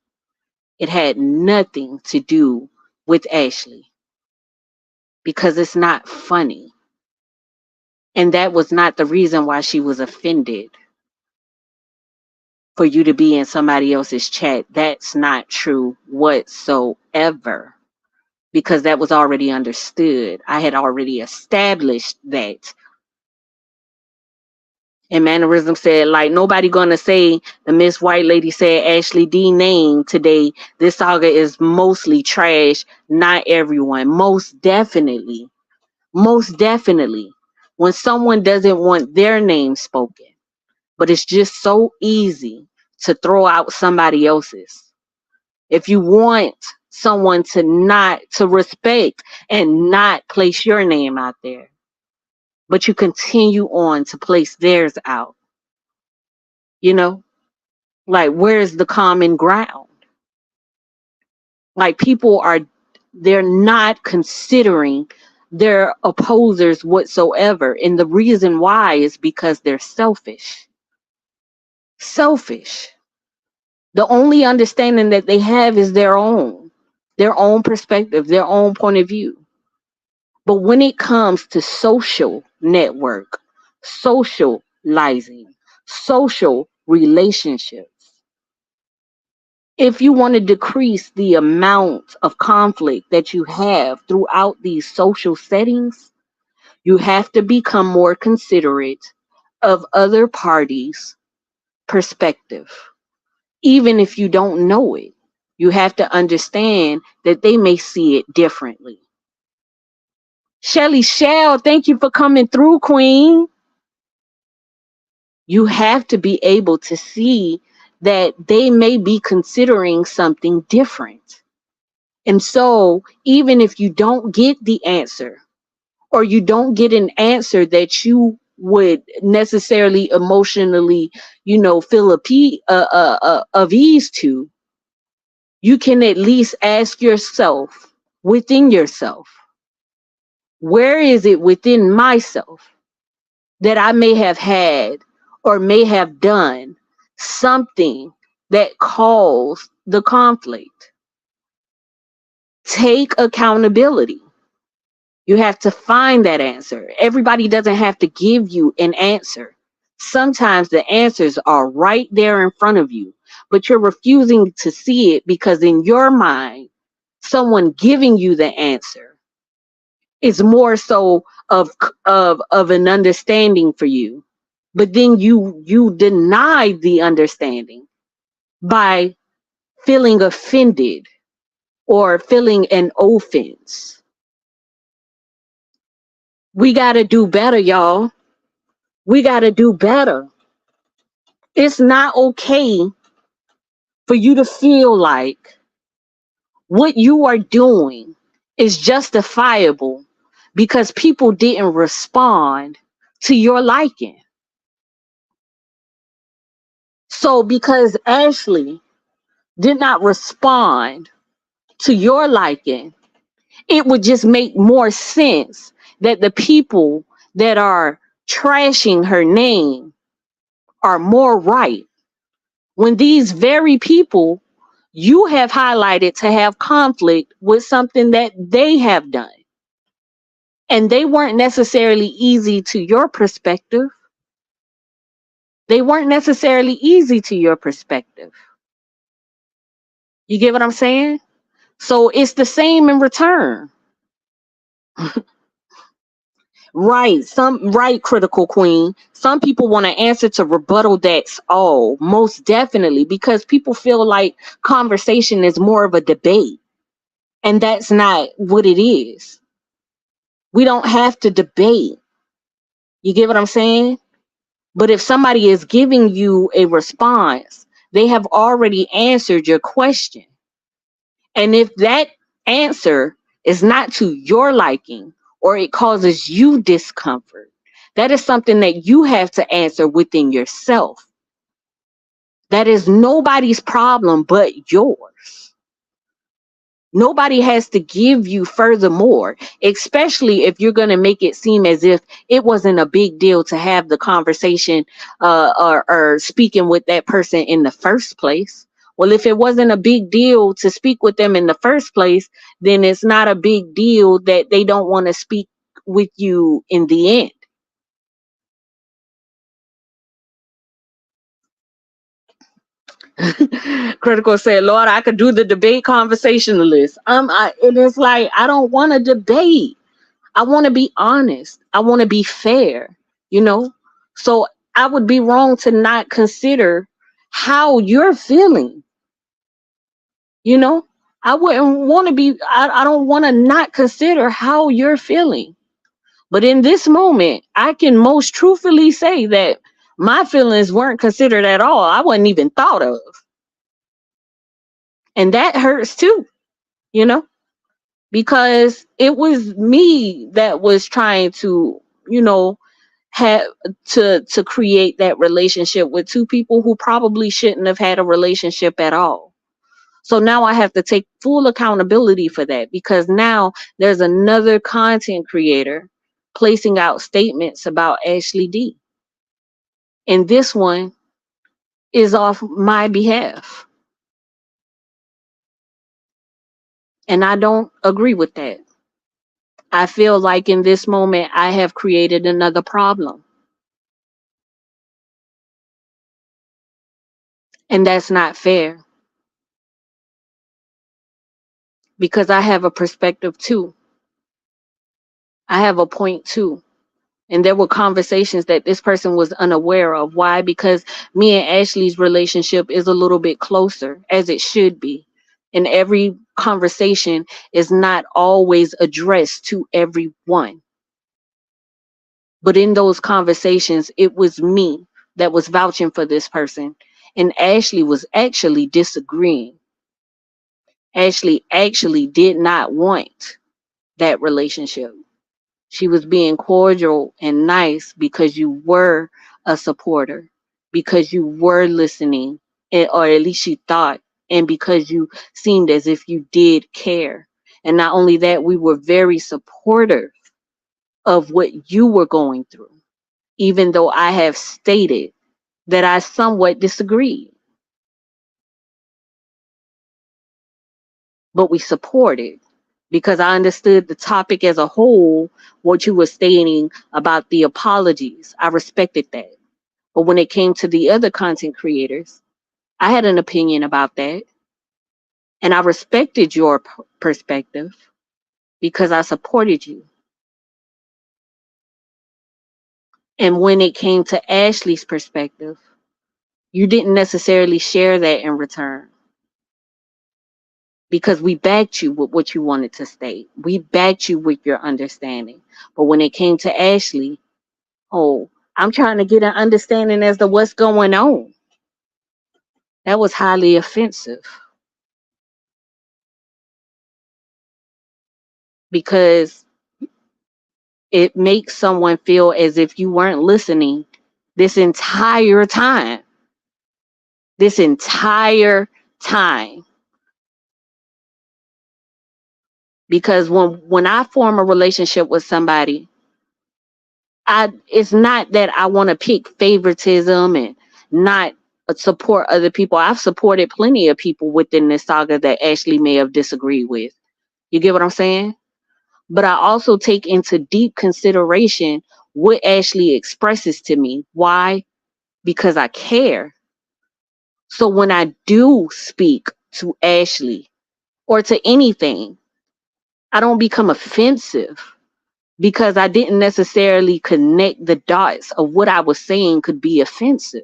It had nothing to do with Ashley, because it's not funny. And that was not the reason why she was offended, for you to be in somebody else's chat. That's not true whatsoever, because that was already understood. I had already established that And Mannerism said, like, nobody gonna say the Miss White Lady said Ashley D name today. This saga is mostly trash. Not everyone. Most definitely. Most definitely. When someone doesn't want their name spoken, but it's just so easy to throw out somebody else's. If you want someone to not to respect and not place your name out there, but you continue on to place theirs out, you know, like where's the common ground? Like people are, they're not considering their opposers whatsoever. And the reason why is because they're selfish. Selfish. The only understanding that they have is their own perspective, their own point of view. But when it comes to social network, socializing, social relationships, if you want to decrease the amount of conflict that you have throughout these social settings, you have to become more considerate of other parties' perspective, even if you don't know it. You have to understand that they may see it differently. Shelly Shell, thank you for coming through, Queen. You have to be able to see that they may be considering something different. And so, even if you don't get the answer, or you don't get an answer that you would necessarily emotionally, feel of ease to, you can at least ask yourself within yourself, where is it within myself that I may have had or may have done something that caused the conflict? Take accountability. You have to find that answer. Everybody doesn't have to give you an answer. Sometimes the answers are right there in front of you, but you're refusing to see it because in your mind, someone giving you the answer is more so of an understanding for you. But then you deny the understanding by feeling offended or feeling an offense. We got to do better, y'all. We got to do better. It's not okay for you to feel like what you are doing is justifiable because people didn't respond to your liking. So, because Ashley did not respond to your liking, it would just make more sense that the people that are trashing her name are more right when these very people you have highlighted to have conflict with something that they have done. And they weren't necessarily easy to your perspective. They weren't necessarily easy to your perspective. You get what I'm saying? So it's the same in return. Right, critical queen. Some people want to answer to rebuttal that's all, most definitely, because people feel like conversation is more of a debate. And that's not what it is. We don't have to debate. You get what I'm saying? But if somebody is giving you a response, they have already answered your question. And if that answer is not to your liking or it causes you discomfort, that is something that you have to answer within yourself. That is nobody's problem but yours. Nobody has to give you furthermore, especially if you're going to make it seem as if it wasn't a big deal to have the conversation or speaking with that person in the first place. Well, if it wasn't a big deal to speak with them in the first place, then it's not a big deal that they don't want to speak with you in the end. Critical said, Lord, I could do the debate conversationalist. And it's like, I don't want to debate. I want to be honest. I want to be fair, you know? So I would be wrong to not consider how you're feeling. You know, I wouldn't want to be, I don't want to not consider how you're feeling. But in this moment, I can most truthfully say that my feelings weren't considered at all. I wasn't even thought of. And that hurts too, you know, because it was me that was trying to, you know, have to create that relationship with two people who probably shouldn't have had a relationship at all. So now I have to take full accountability for that, because now there's another content creator placing out statements about Ashley D. And this one is off my behalf. And I don't agree with that. I feel like in this moment, I have created another problem. And that's not fair, because I have a perspective too. I have a point too. And there were conversations that this person was unaware of. Why? Because me and Ashley's relationship is a little bit closer, as it should be. And every conversation is not always addressed to everyone. But in those conversations, it was me that was vouching for this person. And Ashley was actually disagreeing. Ashley actually did not want that relationship. She was being cordial and nice because you were a supporter, because you were listening, or at least she thought, and because you seemed as if you did care. And not only that, we were very supportive of what you were going through, even though I have stated that I somewhat disagreed, but we supported because I understood the topic as a whole, what you were stating about the apologies. I respected that. But when it came to the other content creators, I had an opinion about that. And I respected your perspective because I supported you. And when it came to Ashley's perspective, you didn't necessarily share that in return, because we backed you with what you wanted to state. We backed you with your understanding. But when it came to Ashley, oh, I'm trying to get an understanding as to what's going on. That was highly offensive, because it makes someone feel as if you weren't listening this entire time. This entire time. Because when I form a relationship with somebody, it's not that I want to pick favoritism and not support other people. I've supported plenty of people within this saga that Ashley may have disagreed with. You get what I'm saying? But I also take into deep consideration what Ashley expresses to me. Why? Because I care. So when I do speak to Ashley or to anything, I don't become offensive, because I didn't necessarily connect the dots of what I was saying could be offensive.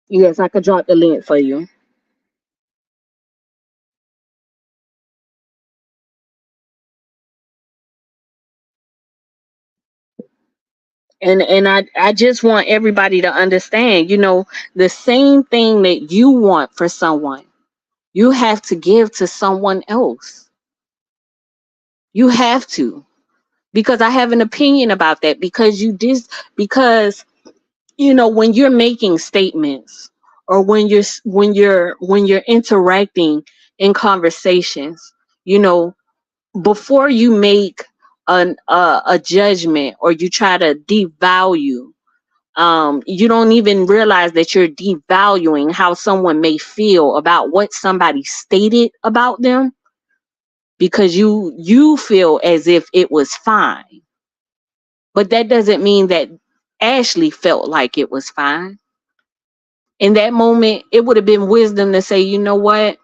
Yes, I could drop the link for you. And I just want everybody to understand, the same thing that you want for someone, you have to give to someone else. You have to, because I have an opinion about that, because because when you're making statements, or when you're interacting in conversations, you know before you make a judgment, or you try to devalue, you don't even realize that you're devaluing how someone may feel about what somebody stated about them, because you feel as if it was fine. But that doesn't mean that Ashley felt like it was fine. In that moment, it would have been wisdom to say, you know what?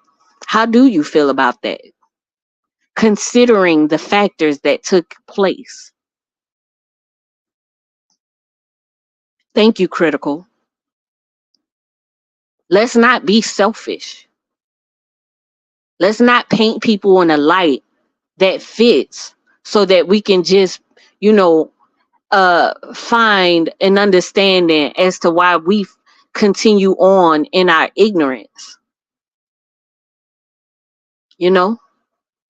How do you feel about that? Considering the factors that took place. Thank you, Critical. Let's not be selfish. Let's not paint people in a light that fits so that we can just, you know, find an understanding as to why we continue on in our ignorance. You know,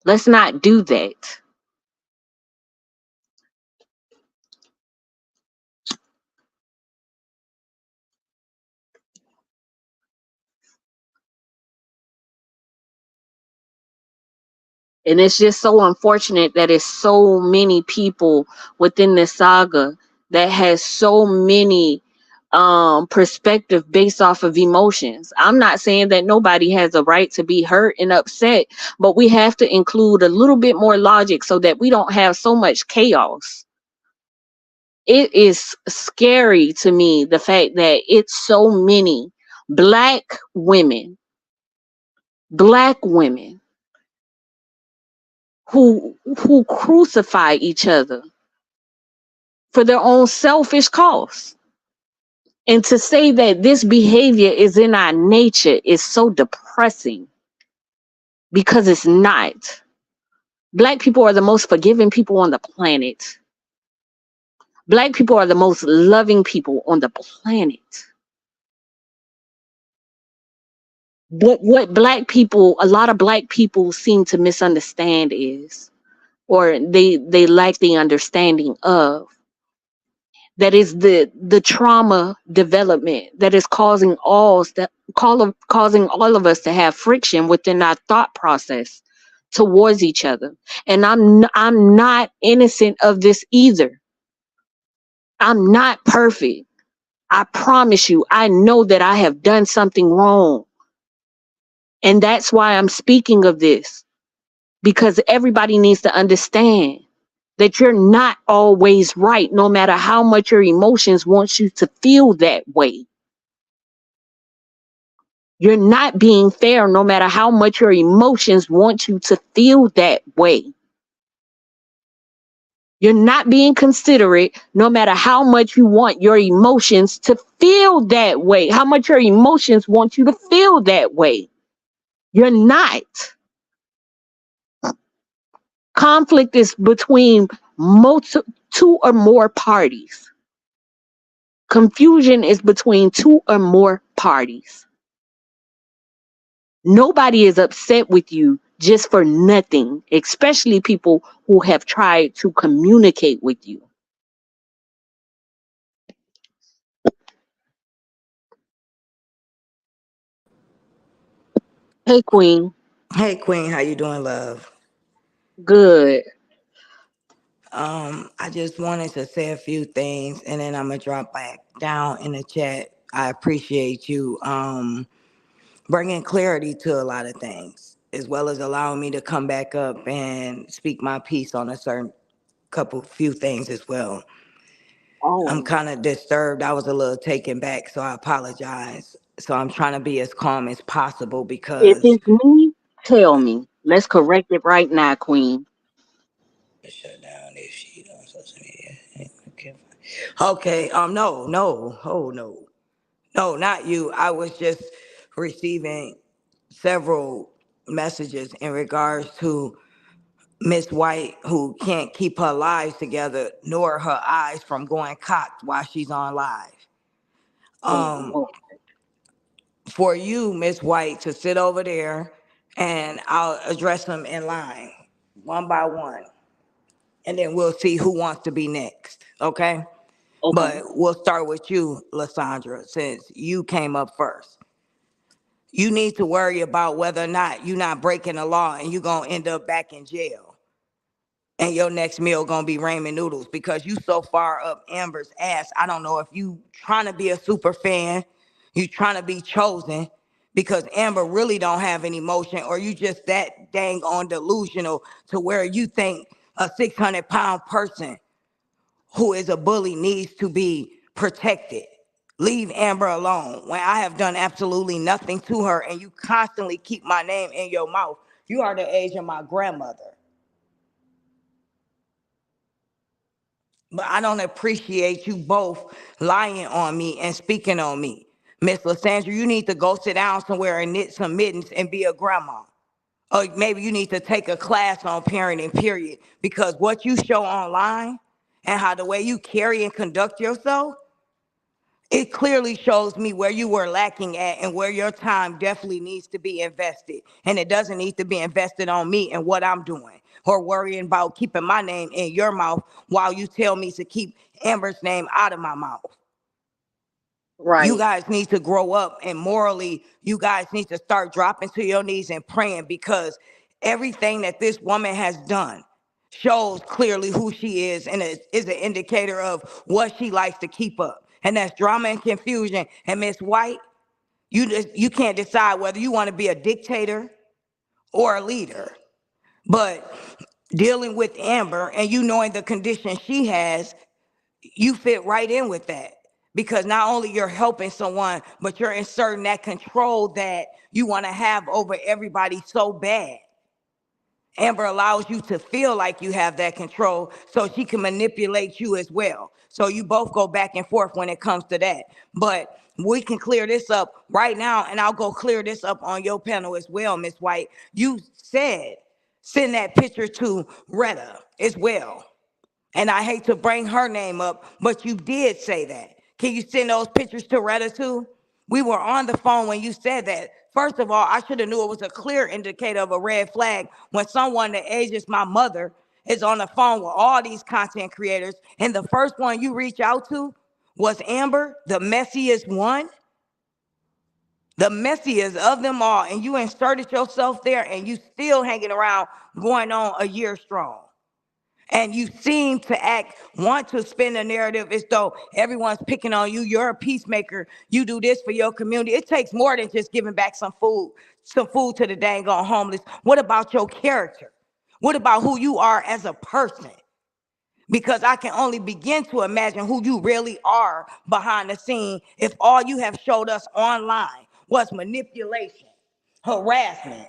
let's not do that. And it's just so unfortunate that it's so many people within this saga that has so many perspective based off of emotions. I'm not saying that nobody has a right to be hurt and upset, but we have to include a little bit more logic so that we don't have so much chaos. It is scary to me the fact that it's so many black women, black women who crucify each other for their own selfish cause. And to say that this behavior is in our nature is so depressing because it's not. Black people are the most forgiving people on the planet. Black people are the most loving people on the planet. What black people, a lot of black people seem to misunderstand is, or they lack the understanding of, that is the trauma development that is causing all of us to have friction within our thought process towards each other. And I'm not innocent of this either. I'm not perfect. I promise you, I know that I have done something wrong. And that's why I'm speaking of this, because everybody needs to understand that you're not always right, no matter how much your emotions want you to feel that way. You're not being fair, no matter how much your emotions want you to feel that way. You're not being considerate, no matter how much you want your emotions to feel that way, how much your emotions want you to feel that way. You're not. Conflict is between two or more parties. Confusion is between two or more parties. Nobody is upset with you just for nothing, especially people who have tried to communicate with you. Hey, Queen. Hey Queen, how you doing, love? Good. I just wanted to say a few things and then I'm gonna drop back down in the chat. I appreciate you bringing clarity to a lot of things, as well as allowing me to come back up and speak my piece on a certain few things as well. I'm Oh, kind of disturbed. I was a little taken back, so I apologize. So I'm trying to be as calm as possible if because it's me, tell me. Let's correct it right now, Queen. shut down this shit on social media. Okay. Okay. No, no. Oh no. No, not you. I was just receiving several messages in regards to Miss White who can't keep her lives together nor her eyes from going cocked while she's on live. Oh, Um, Lord. for you, Miss White, to sit over there and I'll address them in line one by one. And then we'll see who wants to be next. Okay? Okay. But we'll start with you, Lysandra, since you came up first. You need to worry about whether or not you're not breaking the law and you're gonna end up back in jail. And your next meal gonna be ramen noodles because you so far up Amber's ass. I don't know if you trying to be a super fan, you trying to be chosen because Amber really don't have any emotion, or you just that dang on delusional to where you think a 600-pound person who is a bully needs to be protected. Leave Amber alone when I have done absolutely nothing to her and you constantly keep my name in your mouth. You are the age of my grandmother. But I don't appreciate you both lying on me and speaking on me. Miss Lysandra, you need to go sit down somewhere and knit some mittens and be a grandma. Or maybe you need to take a class on parenting, period. Because what you show online and how the way you carry and conduct yourself, it clearly shows me where you were lacking at and where your time definitely needs to be invested. And it doesn't need to be invested on me and what I'm doing or worrying about keeping my name in your mouth while you tell me to keep Amber's name out of my mouth. You Right. guys need to grow up, and morally, you guys need to start dropping to your knees and praying, because everything that this woman has done shows clearly who she is and is an indicator of what she likes to keep up. And that's drama and confusion. And Miss White, you can't decide whether you want to be a dictator or a leader. But dealing with Amber and you knowing the condition she has, you fit right in with that, because not only you're helping someone, but you're inserting that control that you want to have over everybody so bad. Amber allows you to feel like you have that control so she can manipulate you as well. So you both go back and forth when it comes to that. But we can clear this up right now, and I'll go clear this up on your panel as well, Miss White. You said send that picture to Retta as well. And I hate to bring her name up, but you did say that. Can you send those pictures to Retta too? We were on the phone when you said that. First of all, I should have knew it was a clear indicator of a red flag when someone that ages my mother is on the phone with all these content creators, and the first one you reach out to was Amber, the messiest one, the messiest of them all, and you inserted yourself there, and you still hanging around going on a year strong. And you seem to want to spin a narrative as though everyone's picking on you. You're a peacemaker. You do this for your community. It takes more than just giving back some food to the dang on homeless. What about your character? What about who you are as a person? Because I can only begin to imagine who you really are behind the scene if all you have showed us online was manipulation, harassment,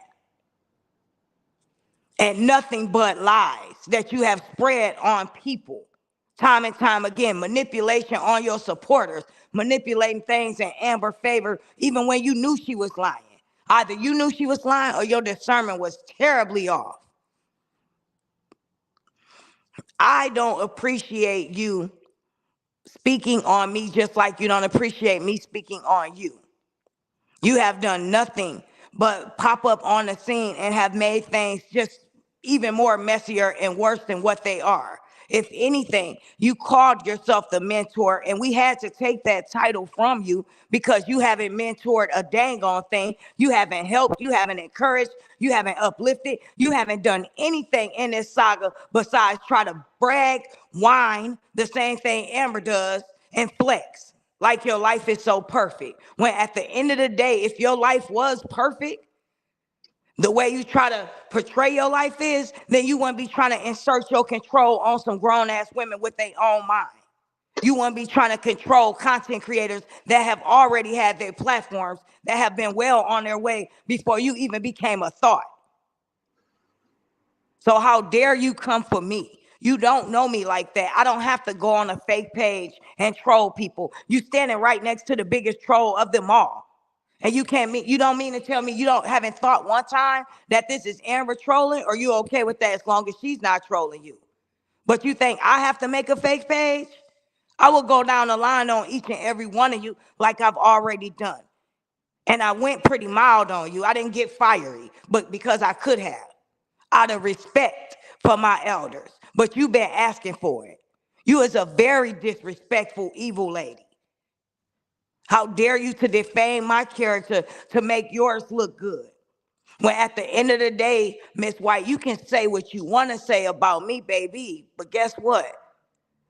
and nothing but lies that you have spread on people time and time again. Manipulation on your supporters, manipulating things in Amber's favor even when you knew she was lying. Either you knew she was lying or your discernment was terribly off. I don't appreciate you speaking on me just like you don't appreciate me speaking on you. You have done nothing but pop up on the scene and have made things just even more messier and worse than what they are. If anything, you called yourself the mentor, and we had to take that title from you because you haven't mentored a dang on thing. You haven't helped, you haven't encouraged, you haven't uplifted, you haven't done anything in this saga besides try to brag, whine, the same thing Amber does, and flex like your life is so perfect. When at the end of the day, if your life was perfect, the way you try to portray your life is, then you wouldn't be trying to insert your control on some grown ass women with their own mind. You wouldn't be trying to control content creators that have already had their platforms, that have been well on their way before you even became a thought. So how dare you come for me? You don't know me like that. I don't have to go on a fake page and troll people. You standing right next to the biggest troll of them all. And you don't mean to tell me you don't haven't thought one time that this is Amber trolling, or you okay with that as long as she's not trolling you? But you think I have to make a fake page? I will go down the line on each and every one of you like I've already done. And I went pretty mild on you. I didn't get fiery, but because I could have, out of respect for my elders. But you've been asking for it. You is a very disrespectful, evil lady. How dare you to defame my character to make yours look good? When at the end of the day, Miss White, you can say what you want to say about me, baby. But guess what?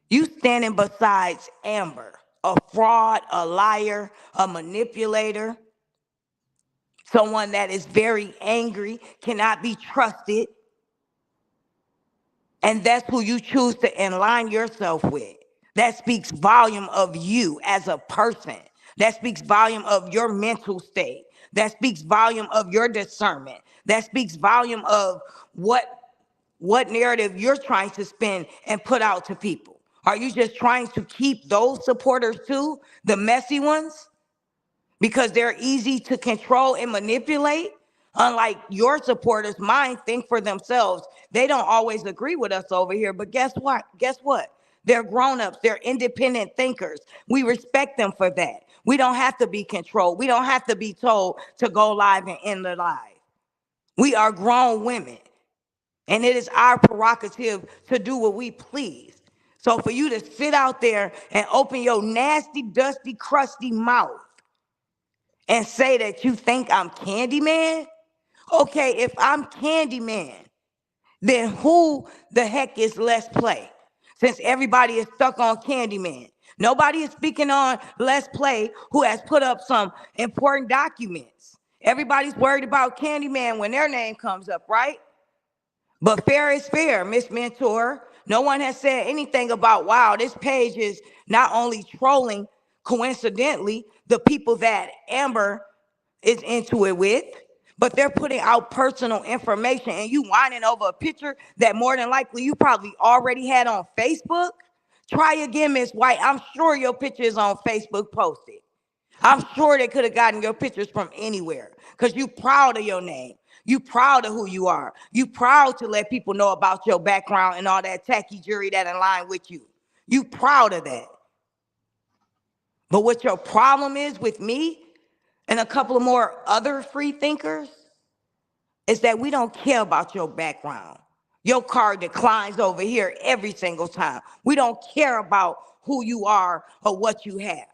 You standing besides Amber, a fraud, a liar, a manipulator, someone that is very angry, cannot be trusted. And that's who you choose to align yourself with. That speaks volume of you as a person. That speaks volume of your mental state. That speaks volume of your discernment. That speaks volume of what narrative you're trying to spin and put out to people. Are you just trying to keep those supporters too, the messy ones, because they're easy to control and manipulate? Unlike your supporters, mine think for themselves. They don't always agree with us over here, but guess what? Guess what? They're grown-ups. They're independent thinkers. We respect them for that. We don't have to be controlled. We don't have to be told to go live and end the live. We are grown women, and it is our prerogative to do what we please. So for you to sit out there and open your nasty, dusty, crusty mouth and say that you think I'm Candyman? Okay, if I'm Candyman, then who the heck is Let's Play? Since everybody is stuck on Candyman. Nobody is speaking on Let's Play who has put up some important documents. Everybody's worried about Candyman when their name comes up, right? But fair is fair, Miss Mentor. No one has said anything about, wow, this page is not only trolling, coincidentally, the people that Amber is into it with, but they're putting out personal information and you whining over a picture that more than likely you probably already had on Facebook. Try again, Miss White. I'm sure your picture is on Facebook posted. I'm sure they could have gotten your pictures from anywhere because you proud of your name. You proud of who you are. You proud to let people know about your background and all that tacky jury that in line with you. You proud of that. But what your problem is with me and a couple of more other free thinkers is that we don't care about your background. Your card declines over here every single time. We don't care about who you are or what you have.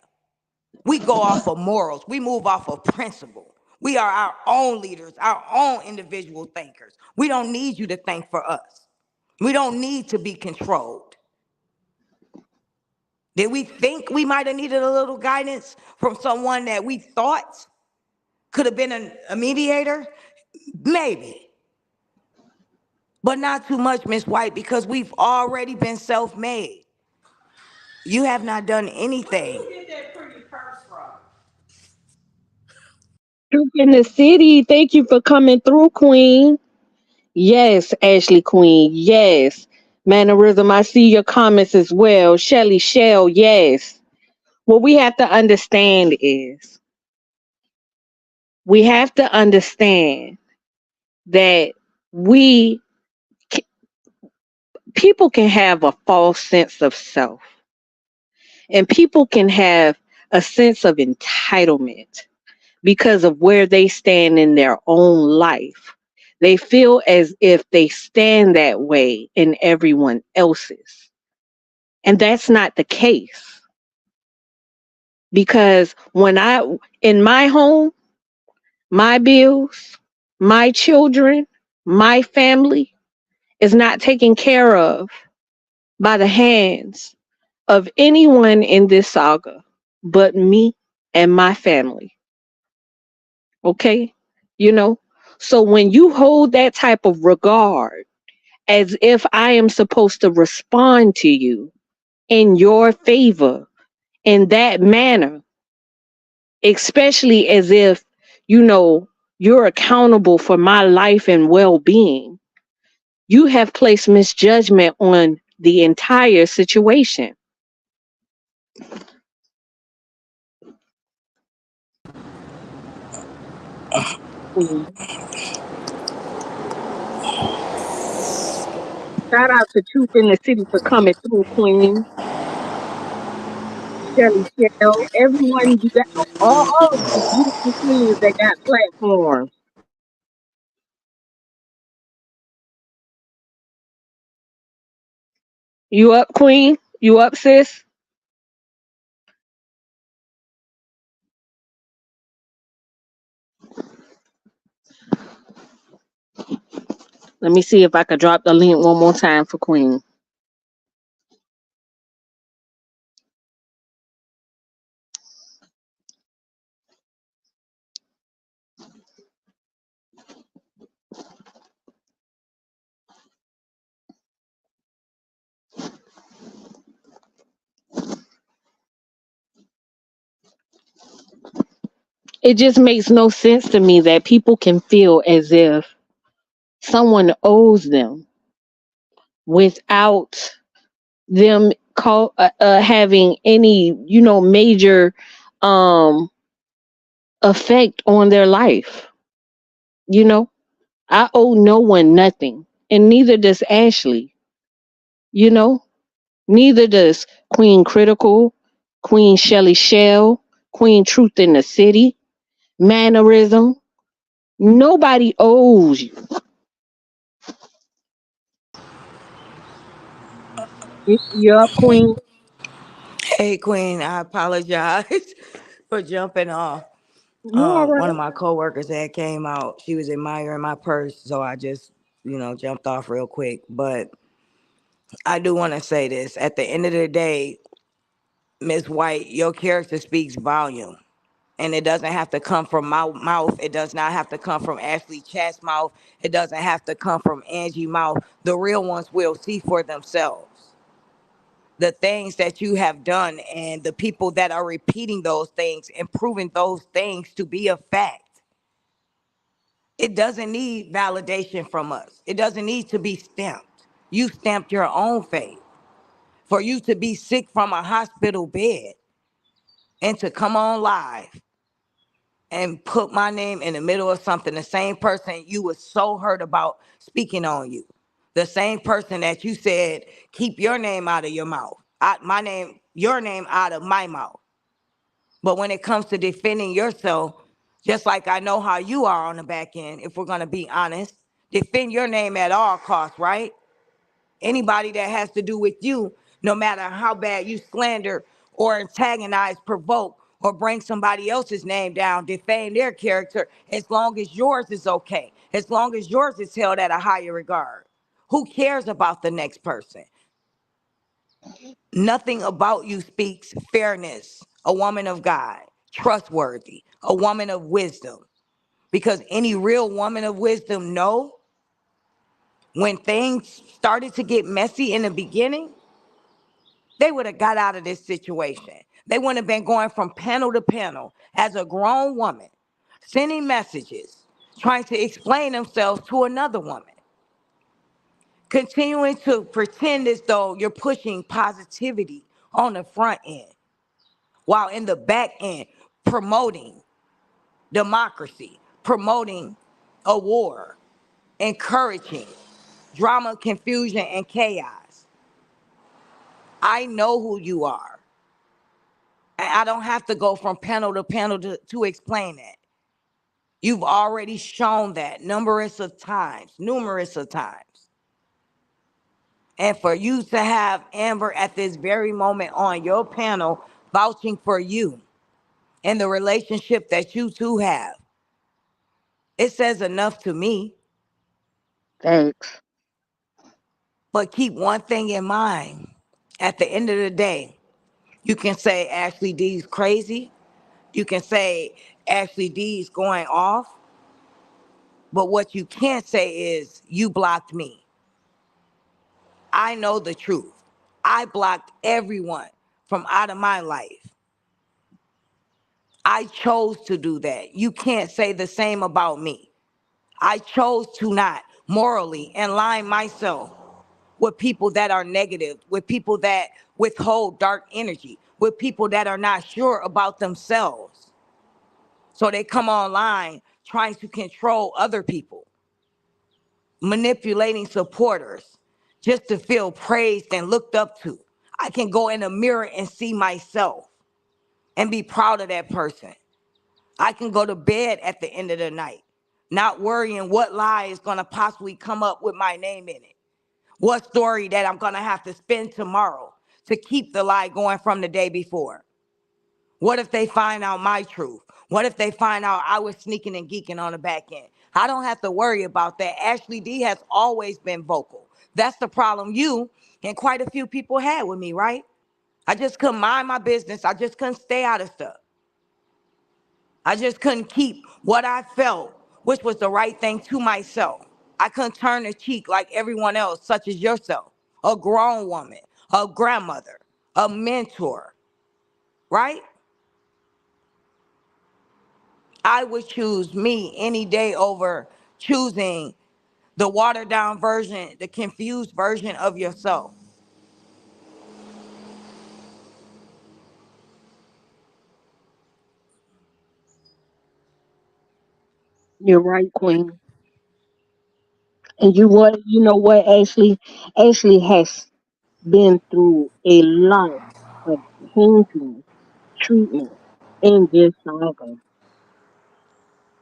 We go off of morals. We move off of principle. We are our own leaders, our own individual thinkers. We don't need you to think for us. We don't need to be controlled. Did we think we might have needed a little guidance from someone that we thought could have been a mediator? Maybe. But not too much, Miss White, because we've already been self-made. You have not done Where anything. you get that pretty purse from? Truth in the city. Thank you for coming through, Queen. Yes, Ashley Queen. Yes. Mannerism, I see your comments as well. Shelly Shell, yes. What we have to understand is we have to understand that we people can have a false sense of self, and people can have a sense of entitlement because of where they stand in their own life. They feel as if they stand that way in everyone else's. And that's not the case. Because in my home, my bills, my children, my family is not taken care of by the hands of anyone in this saga but me and my family. Okay? You know? So when you hold that type of regard as if I am supposed to respond to you in your favor in that manner, especially as if, you know, you're accountable for my life and well being, you have placed misjudgment on the entire situation. Mm. Shout out to Truth in the City for coming through, Queen. Shelly Shell, everyone you got, all of these beautiful queens that got platforms. You up, Queen? You up, sis? Let me see if I could drop the link one more time for Queen. It just makes no sense to me that people can feel as if someone owes them without having any, major um effect on their life. You know, I owe no one nothing, and neither does Ashley. You know, neither does Queen Critical, Queen Shelly Shell, Queen Truth in the City, Mannerism. Nobody owes you. You up, Queen? Hey, Queen, I apologize for jumping off. You all One of right? my coworkers that came out, she was admiring my purse, so I just, jumped off real quick. But I do want to say this: at the end of the day, Miss White, your character speaks volume. And it doesn't have to come from my mouth. It does not have to come from Ashley Chat's mouth. It doesn't have to come from Angie's mouth. The real ones will see for themselves the things that you have done and the people that are repeating those things and proving those things to be a fact. It doesn't need validation from us. It doesn't need to be stamped. You stamped your own faith. For you to be sick from a hospital bed and to come on live and put my name in the middle of something, the same person you was so hurt about speaking on you, the same person that you said, keep your name out of your mouth, your name out of my mouth. But when it comes to defending yourself, just like I know how you are on the back end, if we're going to be honest, defend your name at all costs, right? Anybody that has to do with you, no matter how bad you slander or antagonize, provoke, or bring somebody else's name down, defame their character, as long as yours is okay, as long as yours is held at a higher regard. Who cares about the next person? Nothing about you speaks fairness, a woman of God, trustworthy, a woman of wisdom. Because any real woman of wisdom know when things started to get messy in the beginning, they would have got out of this situation. They wouldn't have been going from panel to panel as a grown woman, sending messages, trying to explain themselves to another woman, continuing to pretend as though you're pushing positivity on the front end, while in the back end, promoting democracy, promoting a war, encouraging drama, confusion, and chaos. I know who you are. I don't have to go from panel to panel to explain that. You've already shown that numerous of times. And for you to have Amber at this very moment on your panel vouching for you and the relationship that you two have, it says enough to me. Thanks. But keep one thing in mind. At the end of the day, you can say Ashley D's crazy. You can say Ashley D's going off. But what you can't say is you blocked me. I know the truth. I blocked everyone from out of my life. I chose to do that. You can't say the same about me. I chose to not morally align myself with people that are negative, with people that withhold dark energy, with people that are not sure about themselves. So they come online trying to control other people, manipulating supporters just to feel praised and looked up to. I can go in the mirror and see myself and be proud of that person. I can go to bed at the end of the night, not worrying what lie is going to possibly come up with my name in it. What story that I'm going to have to spin tomorrow to keep the lie going from the day before? What if they find out my truth? What if they find out I was sneaking and geeking on the back end? I don't have to worry about that. Ashley D has always been vocal. That's the problem you and quite a few people had with me, right? I just couldn't mind my business. I just couldn't stay out of stuff. I just couldn't keep what I felt, which was the right thing, to myself. I couldn't turn the cheek like everyone else, such as yourself, a grown woman, a grandmother, a mentor, right? I would choose me any day over choosing the watered down version, the confused version of yourself. You're right, Queen. And you know what, Ashley has been through a lot of painting treatment in this saga.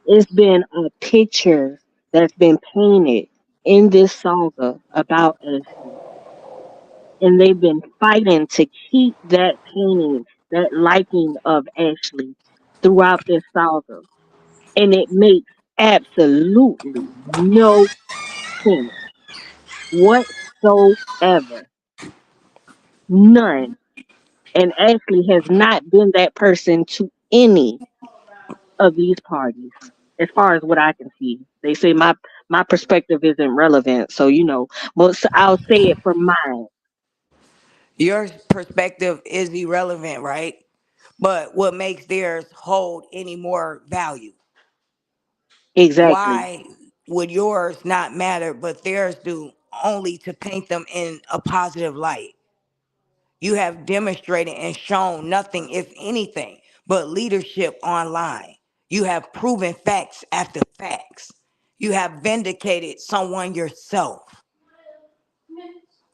It's been a picture that's been painted in this saga about Ashley. And they've been fighting to keep that painting, that liking of Ashley throughout this saga. And it makes absolutely no sense whatsoever. None. And Ashley has not been that person to any of these parties, as far as what I can see. They say my perspective isn't relevant, so but I'll say it from mine. Your perspective is irrelevant, right? But what makes theirs hold any more value? Exactly. Why would yours not matter, but theirs do, only to paint them in a positive light? You have demonstrated and shown nothing, if anything, but leadership online. You have proven facts after facts. You have vindicated someone yourself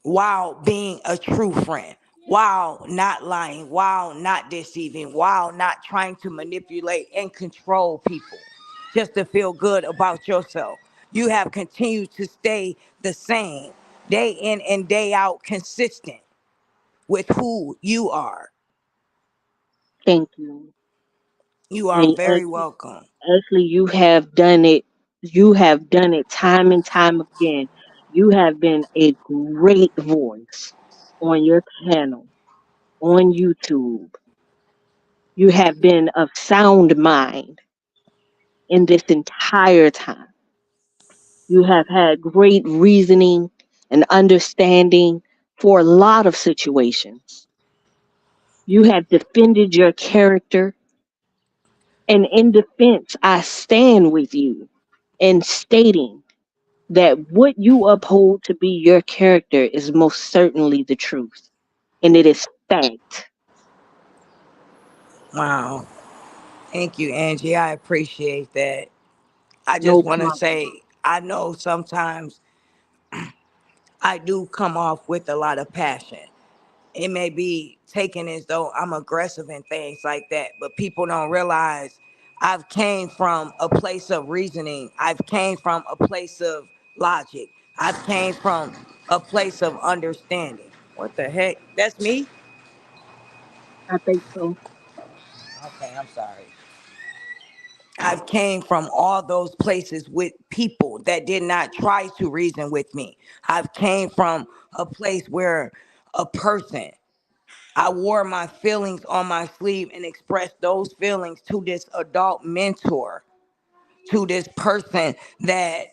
while being a true friend, while not lying, while not deceiving, while not trying to manipulate and control people just to feel good about yourself. You have continued to stay the same, day in and day out, consistent with who you are. Thank you. You are And very welcome. Ashley, you have done it. You have done it time and time again. You have been a great voice on your panel, on YouTube. You have been of sound mind in this entire time. You have had great reasoning and understanding for a lot of situations. You have defended your character, and in defense, I stand with you in stating that what you uphold to be your character is most certainly the truth, and it is fact. Wow. Thank you, Angie. I appreciate that. I No just want to problem. say, I know sometimes I do come off with a lot of passion. It may be taken as though I'm aggressive and things like that, but people don't realize I've came from a place of reasoning. I've came from a place of logic. I've came from a place of understanding. What the heck? That's me? I think so. Okay, I'm sorry. I've came from all those places with people that did not try to reason with me. I've came from a place where a person, I wore my feelings on my sleeve and expressed those feelings to this adult mentor, to this person that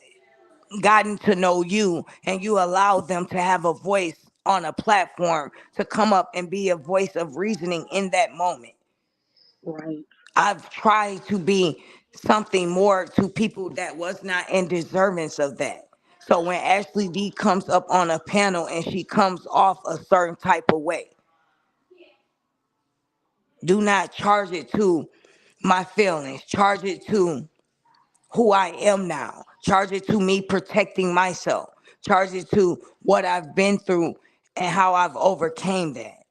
gotten to know you, and you allowed them to have a voice on a platform to come up and be a voice of reasoning in that moment. Right. I've tried to be something more to people that was not in deservance of that. So when Ashley D comes up on a panel and she comes off a certain type of way, do not charge it to my feelings. Charge it to who I am now. Charge it to me protecting myself. Charge it to what I've been through and how I've overcame that.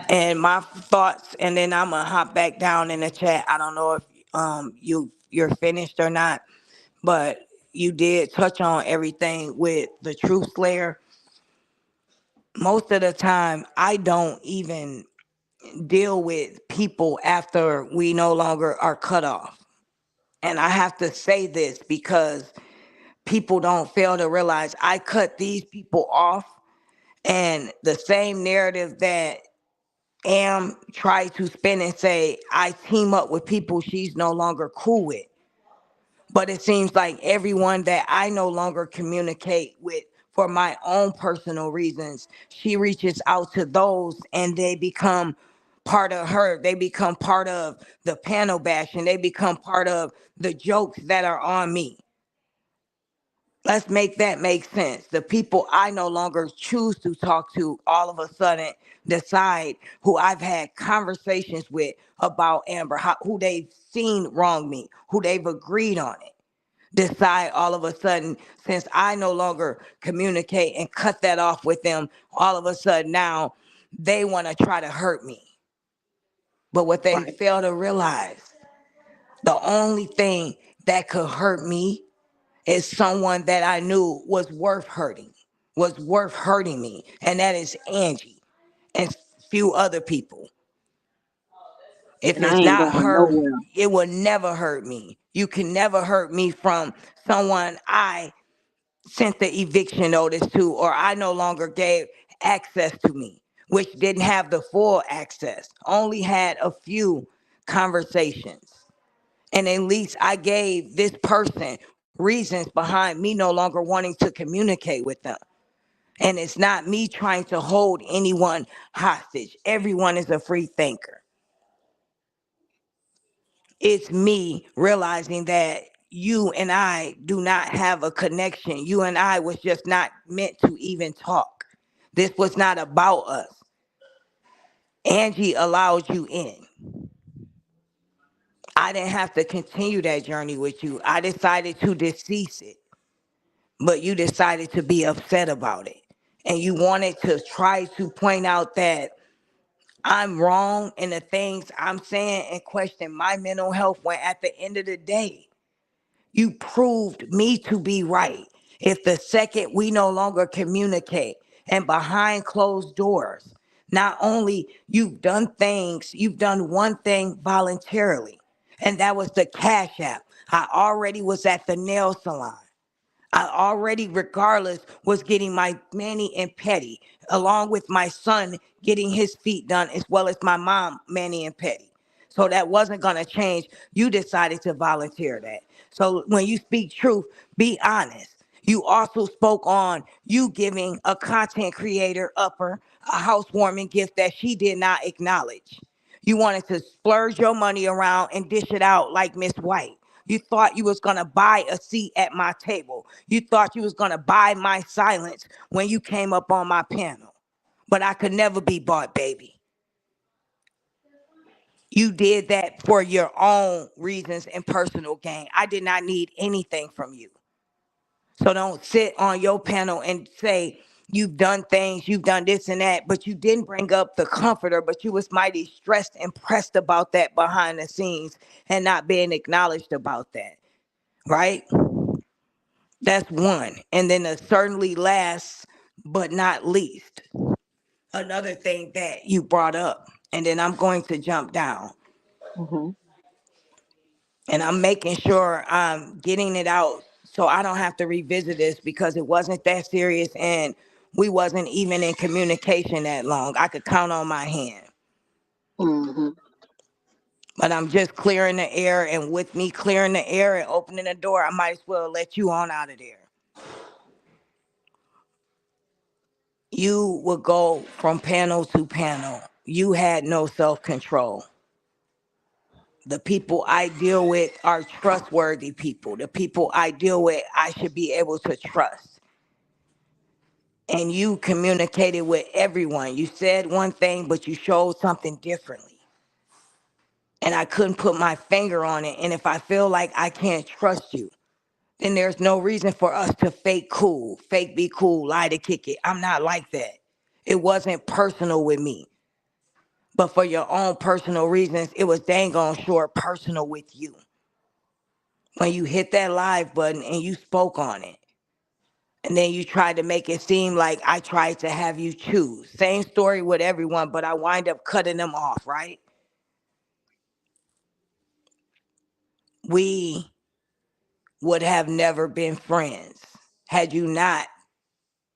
And my thoughts, and then I'm gonna hop back down in the chat. I don't know if you're finished or not, but you did touch on everything with the truth slayer. Most of the time, I don't even deal with people after we no longer are cut off. And I have to say this because people don't fail to realize I cut these people off, and the same narrative that Am tried to spin and say, I team up with people she's no longer cool with. But it seems like everyone that I no longer communicate with for my own personal reasons, she reaches out to those and they become part of her. They become part of the panel bashing. They become part of the jokes that are on me. Let's make that make sense. The people I no longer choose to talk to all of a sudden decide who I've had conversations with about Amber, who they've seen wrong me, who they've agreed on it. Decide all of a sudden, since I no longer communicate and cut that off with them, all of a sudden now they want to try to hurt me. But what they Right. fail to realize, the only thing that could hurt me is someone that I knew was worth hurting me, and that is Angie and few other people. If And I it's ain't not going her, nowhere. it will never hurt me. You can never hurt me from someone I sent the eviction notice to, or I no longer gave access to me, which didn't have the full access, only had a few conversations. And at least I gave this person reasons behind me no longer wanting to communicate with them. And it's not me trying to hold anyone hostage. Everyone is a free thinker. It's me realizing that you and I do not have a connection. You and I was just not meant to even talk. This was not about us. Angie allowed you in. I didn't have to continue that journey with you. I decided to decease it, but you decided to be upset about it. And you wanted to try to point out that I'm wrong in the things I'm saying and question my mental health, when at the end of the day, you proved me to be right. If the second we no longer communicate and behind closed doors, not only you've done one thing voluntarily, and that was the Cash App. I already was at the nail salon. I already, regardless, was getting my mani and pedi, along with my son getting his feet done, as well as my mom mani and pedi. So that wasn't going to change. You decided to volunteer that. So when you speak truth, be honest. You also spoke on you giving a content creator upper a housewarming gift that she did not acknowledge. You wanted to splurge your money around and dish it out like Miss White. You thought you was gonna buy a seat at my table. You thought you was gonna buy my silence when you came up on my panel. But I could never be bought, baby. You did that for your own reasons and personal gain. I did not need anything from you. So don't sit on your panel and say you've done things, you've done this and that, but you didn't bring up the comforter, but you was mighty stressed and pressed about that behind the scenes and not being acknowledged about that, right? That's one. And then certainly last but not least, another thing that you brought up, and then I'm going to jump down. Hmm. And I'm making sure I'm getting it out so I don't have to revisit this, because it wasn't that serious and we wasn't even in communication that long. I could count on my hand. Hmm. But I'm just clearing the air, and with me clearing the air and opening the door, I might as well let you on out of there. You would go from panel to panel. You had no self-control. The people I deal with are trustworthy people. The people I deal with, I should be able to trust. And you communicated with everyone. You said one thing, but you showed something differently. And I couldn't put my finger on it. And if I feel like I can't trust you, then there's no reason for us to fake cool, fake be cool, lie to kick it. I'm not like that. It wasn't personal with me. But for your own personal reasons, it was dang on sure personal with you. When you hit that live button and you spoke on it, and then you tried to make it seem like I tried to have you choose. Same story with everyone, but I wind up cutting them off, right? We would have never been friends had you not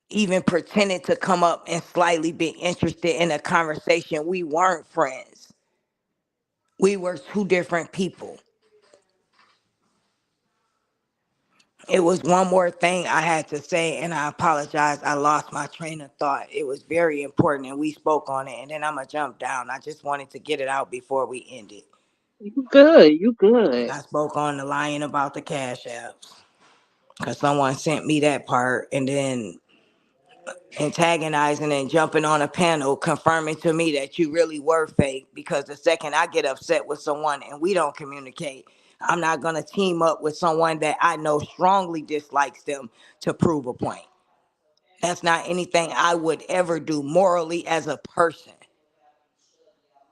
even pretended to come up and slightly be interested in a conversation. We weren't friends. We were two different people. It was one more thing I had to say, and I apologize. I lost my train of thought. It was very important, and we spoke on it. And then I'm gonna jump down. I just wanted to get it out before we end it. You good, you And good. I spoke on the lying about the cash apps because someone sent me that part, and then antagonizing and jumping on a panel confirming to me that you really were fake, because the second I get upset with someone and we don't communicate, I'm not going to team up with someone that I know strongly dislikes them to prove a point. That's not anything I would ever do morally as a person.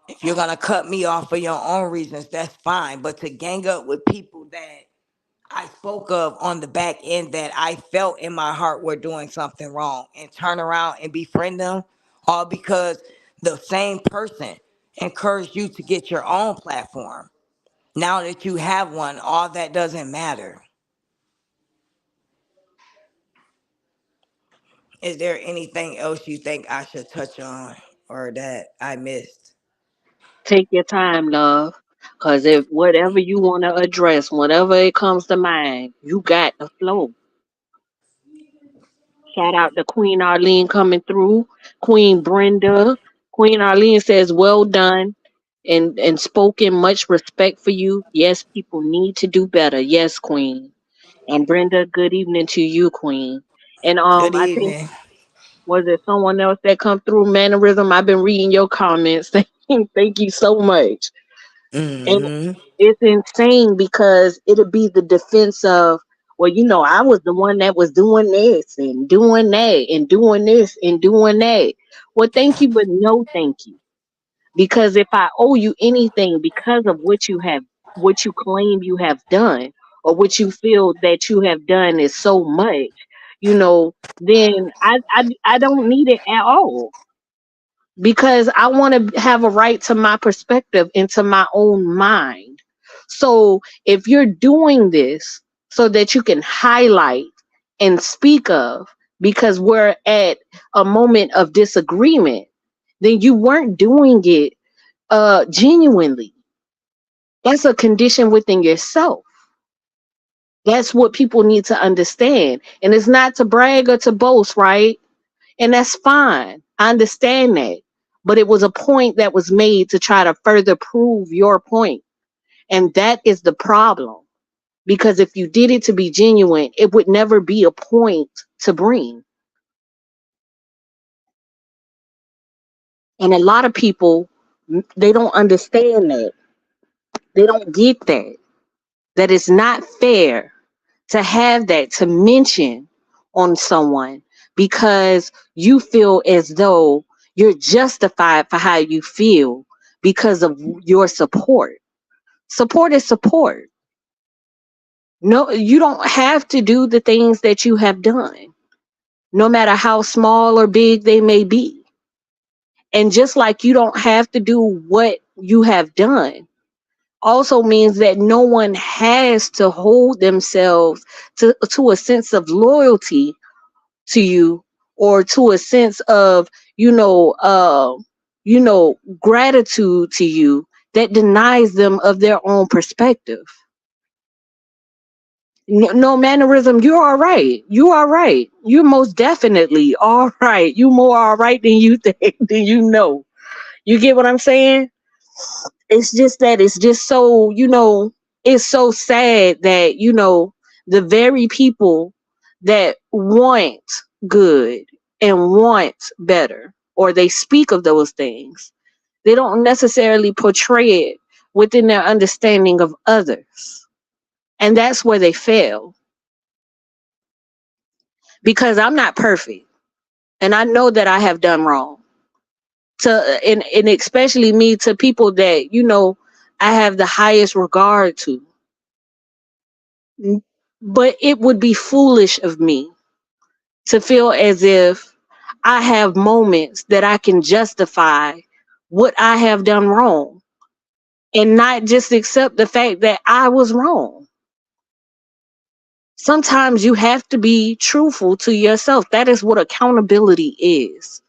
If you're going to cut me off for your own reasons, that's fine, but to gang up with people that I spoke of on the back end that I felt in my heart were doing something wrong, and turn around and befriend them, all because the same person encouraged you to get your own platform. Now that you have one, all that doesn't matter. Is there anything else you think I should touch on or that I missed? Take your time, love. Cause if whatever you want to address, whatever it comes to mind, you got the flow. Shout out to Queen Arlene coming through. Queen Brenda. Queen Arlene says, well done and spoken. Much respect for you. Yes, people need to do better. Yes, Queen. And Brenda, good evening to you, Queen. And Good I think evening. was it someone else that come through mannerism? I've been reading your comments. Thank you so much. And Hmm. it's insane because it'll be the defense of, well, I was the one that was doing this and doing that and doing this and doing that. Well, thank you, but no thank you. Because if I owe you anything because of what you claim you have done, or what you feel that you have done is so much, then I don't need it at all, because I want to have a right to my perspective and to my own mind. So if you're doing this so that you can highlight and speak of, because we're at a moment of disagreement, then you weren't doing it genuinely. That's a condition within yourself. That's what people need to understand. And it's not to brag or to boast, right? And that's fine. I understand that. But it was a point that was made to try to further prove your point. And that is the problem. Because if you did it to be genuine, it would never be a point to bring. And a lot of people, they don't understand that. They don't get that. That it's not fair to have that to mention on someone, because you feel as though you're justified for how you feel because of your support. Support is support. No, you don't have to do the things that you have done, no matter how small or big they may be. And just like you don't have to do what you have done, also means that no one has to hold themselves to a sense of loyalty to you, or to a sense of you know uh gratitude to you, that denies them of their own perspective. No, mannerism, you're all right, you are right, you're most definitely all right, you more all right than you think than you get what I'm saying. It's just that it's just so it's so sad that the very people that want good and want better, or they speak of those things, they don't necessarily portray it within their understanding of others, and that's where they fail. Because I'm not perfect, and I know that I have done wrong to, and especially me, to people that I have the highest regard to. But it would be foolish of me to feel as if I have moments that I can justify what I have done wrong, and not just accept the fact that I was wrong. Sometimes you have to be truthful to yourself. That is what accountability is.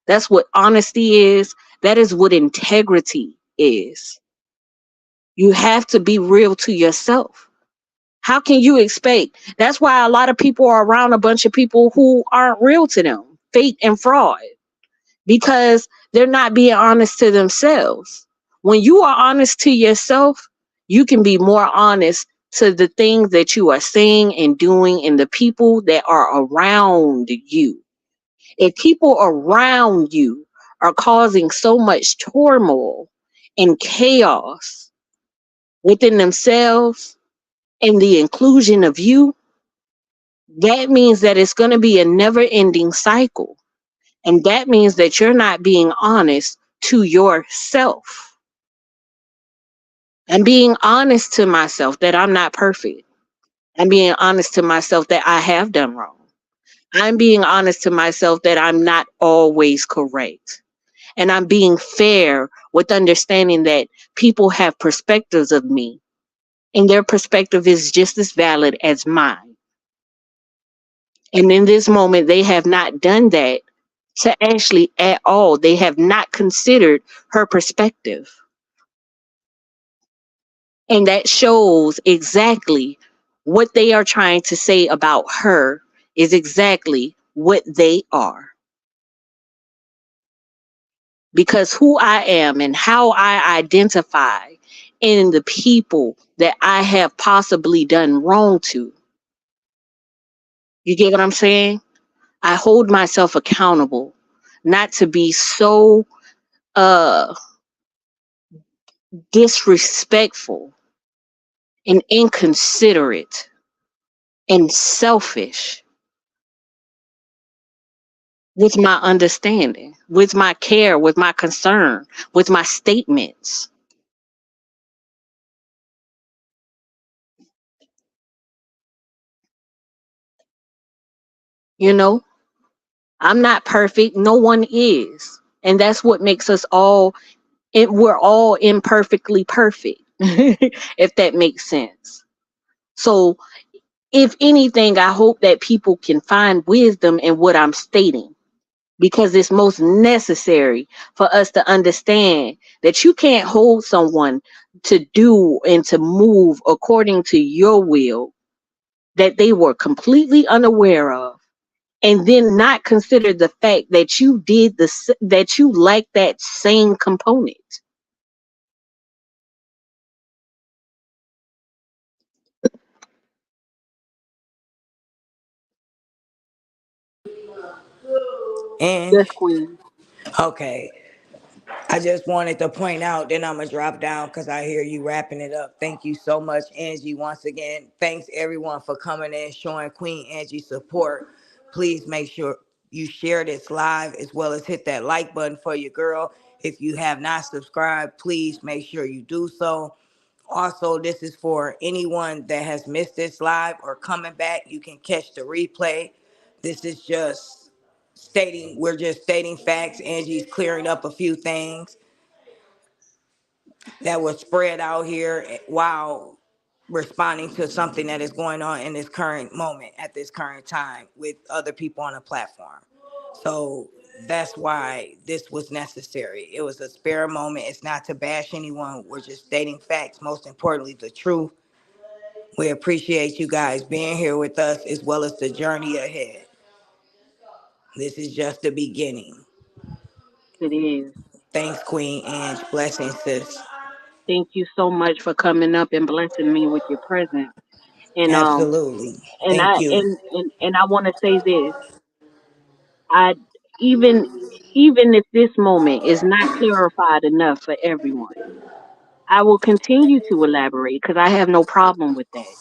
That's what honesty is. That is what integrity is. You have to be real to yourself. How can you expect? That's why a lot of people are around a bunch of people who aren't real to them, fake and fraud, because they're not being honest to themselves. When you are honest to yourself, you can be more honest to the things that you are saying and doing and the people that are around you. If people around you are causing so much turmoil and chaos within themselves and the inclusion of you, that means that it's going to be a never ending cycle. And that means that you're not being honest to yourself. I'm being honest to myself that I'm not perfect. I'm being honest to myself that I have done wrong. I'm being honest to myself that I'm not always correct. And I'm being fair with understanding that people have perspectives of me and their perspective is just as valid as mine. And in this moment, they have not done that to Ashley at all. They have not considered her perspective. And that shows exactly what they are trying to say about her is exactly what they are. Because who I am and how I identify in the people that I have possibly done wrong to. You get what I'm saying? I hold myself accountable not to be so uh disrespectful and inconsiderate and selfish with my understanding, with my care, with my concern, with my statements. You know, I'm not perfect. No one is. And that's what makes us all, we're all imperfectly perfect, if that makes sense. So, if anything, I hope that people can find wisdom in what I'm stating because it's most necessary for us to understand that you can't hold someone to do and to move according to your will that they were completely unaware of and then not consider the fact that you did that you like that same component. And Yes, queen. okay, I just wanted to point out, then I'm gonna drop down because I hear you wrapping it up. Thank you so much, Angie. Once again, thanks everyone for coming in, showing Queen Angie support. Please make sure you share this live as well as hit that like button for your girl. If you have not subscribed, please make sure you do so. Also, this is for anyone that has missed this live or coming back. You can catch the replay. This is just we're just stating facts. Angie's clearing up a few things that was spread out here while responding to something that is going on in this current moment at this current time with other people on the platform. So that's why this was necessary. It was a spare moment. It's not to bash anyone. We're just stating facts. Most importantly, the truth. We appreciate you guys being here with us as well as the journey ahead. This is just the beginning. It is. Thanks, Queen Ange. Blessings, sis. Thank you so much for coming up and blessing me with your presence. And Absolutely. and Thank I you. and I want to say this. I even even if this moment is not clarified enough for everyone, I will continue to elaborate because I have no problem with that.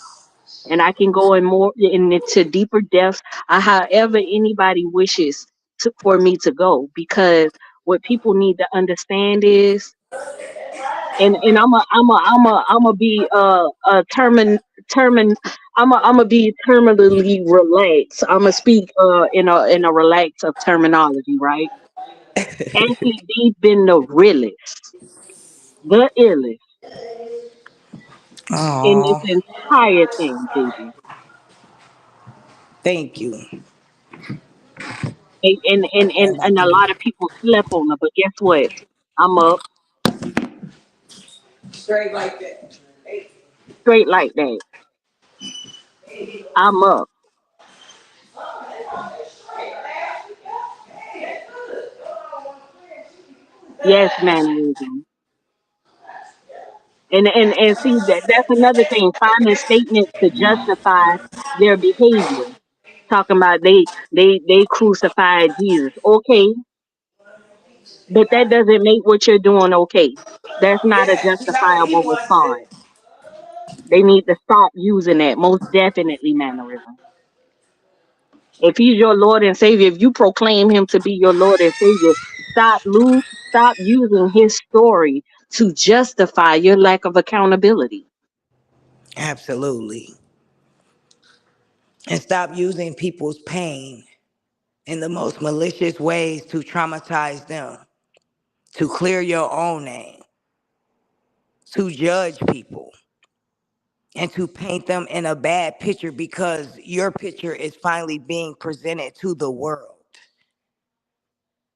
And I can go in more into deeper depths, however anybody wishes for me to go. Because what people need to understand is, and I'm a be termin I'm a be terminally relaxed. I'm gonna speak in a relax of terminology, right? Anthony D been the realest, the illest in this Oh, entire thing, baby. thank you. And a lot of people slept on her, but guess what? I'm up Straight like that. straight like that. I'm up. Yes, mannerism. And see that's another thing. Finding statements to justify their behavior. Talking about they crucified Jesus. Okay, but that doesn't make what you're doing okay. That's not a Yeah, see, that's what he justifiable wanted to say. response. They need to stop using that. Most definitely, mannerism. If he's your Lord and Savior, if you proclaim him to be your Lord and Savior, stop using his story to justify your lack of accountability. Absolutely. And stop using people's pain in the most malicious ways to traumatize them, to clear your own name, to judge people, and to paint them in a bad picture because your picture is finally being presented to the world.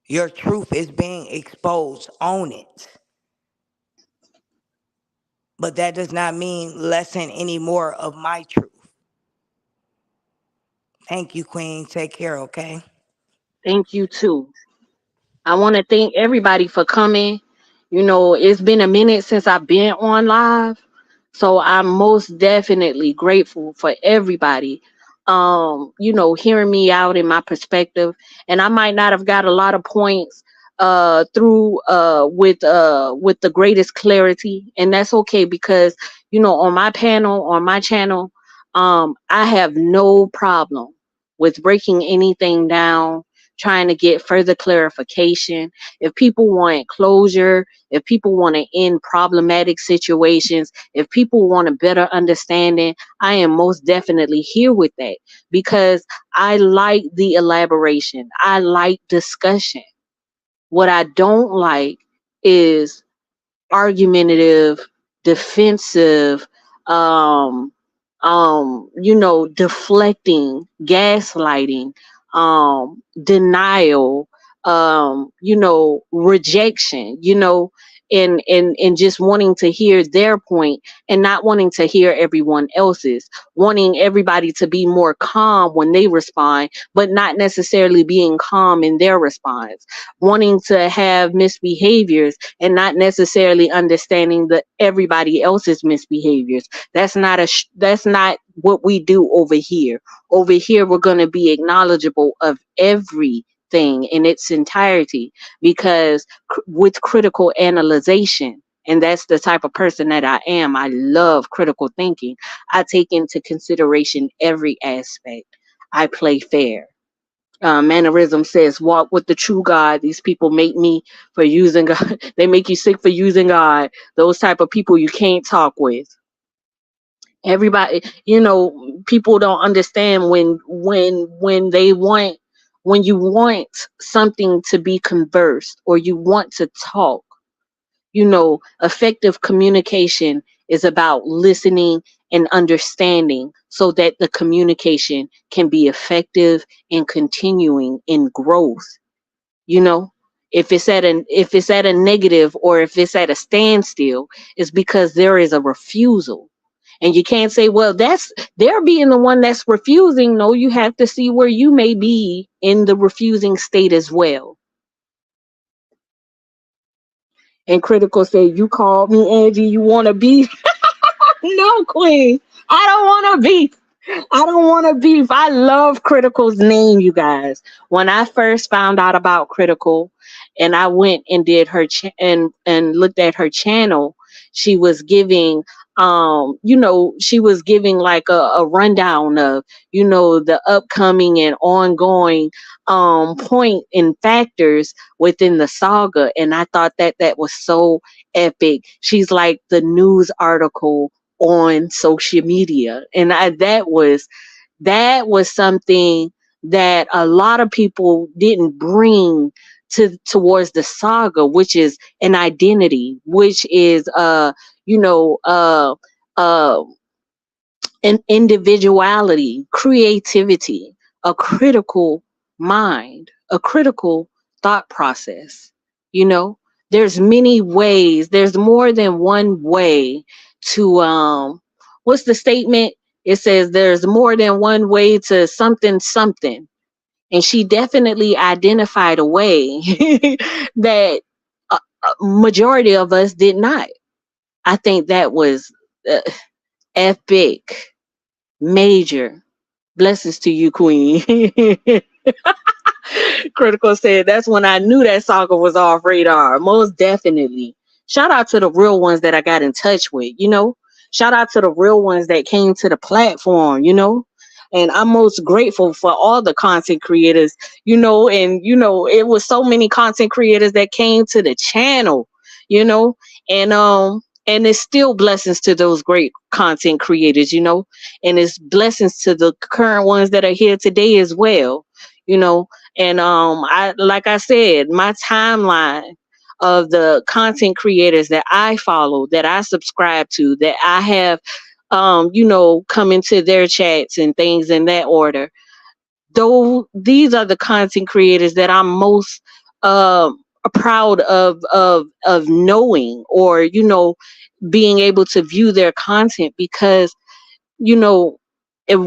Your truth is being exposed. Own it. But that does not mean lessen any more of my truth. Thank you, Queen. Take care, okay? Thank you too. I want to thank everybody for coming. You know, it's been a minute since I've been on live, so I'm most definitely grateful for everybody. Hearing me out in my perspective, and I might not have got a lot of points through with the greatest clarity, and that's okay because on my panel on my channel, I have no problem with breaking anything down, trying to get further clarification. If people want closure, if people want to end problematic situations, if people want a better understanding, I am most definitely here with that because I like the elaboration. I like discussion. What I don't like is argumentative, defensive, um, deflecting, gaslighting, denial, rejection, and just wanting to hear their point and not wanting to hear everyone else's, wanting everybody to be more calm when they respond, but not necessarily being calm in their response, wanting to have misbehaviors and not necessarily understanding the everybody else's misbehaviors. That's not what we do over here. Over here we're going to be acknowledgeable of everything in its entirety because with critical analyzation, and that's the type of person that I am. I love critical thinking. I take into consideration every aspect. I play fair. Mannerism says, walk with the true God. These people make me for using God. They make you sick for using God. Those type of people you can't talk with. Everybody, people don't understand when you want something to be conversed or you want to talk. Effective communication is about listening and understanding so that the communication can be effective and continuing in growth. you know if it's at a negative or if it's at a standstill, it's because there is a refusal. And you can't say, well, that's they're being the one that's refusing. No, you have to see where you may be in the refusing state as well. And critical say, you called me, Angie, you want to be? No, queen, I don't want to be. I don't want to beef. I love Critical's name, you guys. When I first found out about Critical, and I went and did her and looked at her channel, she was giving she was giving like a rundown of the upcoming and ongoing point and factors within the saga, and I thought that was so epic. She's like the news article on social media, and that was something that a lot of people didn't bring towards the saga, which is an identity, which is you know uh an individuality, creativity, a critical mind, a critical thought process. You know, there's many ways, there's more than one way to what's the statement? It says there's more than one way to something something, and she definitely identified a way that a majority of us did not. I think that was uh, epic, major. Blessings to you, Queen. Critical said that's when I knew that soccer was off radar. Most definitely. Shout out to the real ones that I got in touch with, you know. Shout out to the real ones that came to the platform, you know. And I'm most grateful for all the content creators, and it was so many content creators that came to the channel, you know, and it's still blessings to those great content creators, and it's blessings to the current ones that are here today as well, you know and I like I said, my timeline of the content creators that I follow, that I subscribe to, that I have come into their chats and things in that order. Though these are the content creators that I'm most proud of knowing, or being able to view their content, because you know if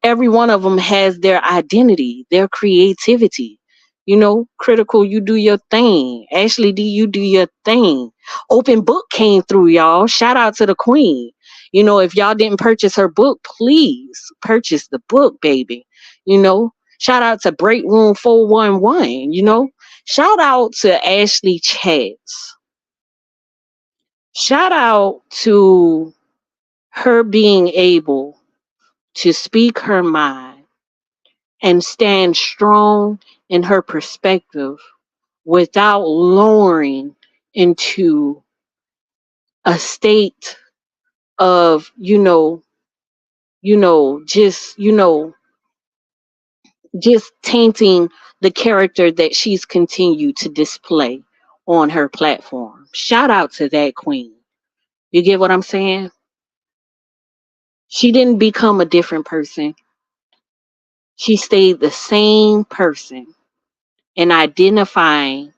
every one of them has their identity, their creativity. Critical, you do your thing. Ashley D, you do your thing. Open book came through, y'all. Shout out to the queen. If y'all didn't purchase her book, please purchase the book, baby. Shout out to Break Room 411. Shout out to Ashley Chats. Shout out to her being able to speak her mind and stand strong in her perspective without lowering into a state of, just, just tainting the character that she's continued to display on her platform. Shout out to that queen. You get what I'm saying? She didn't become a different person. She stayed the same person in identifying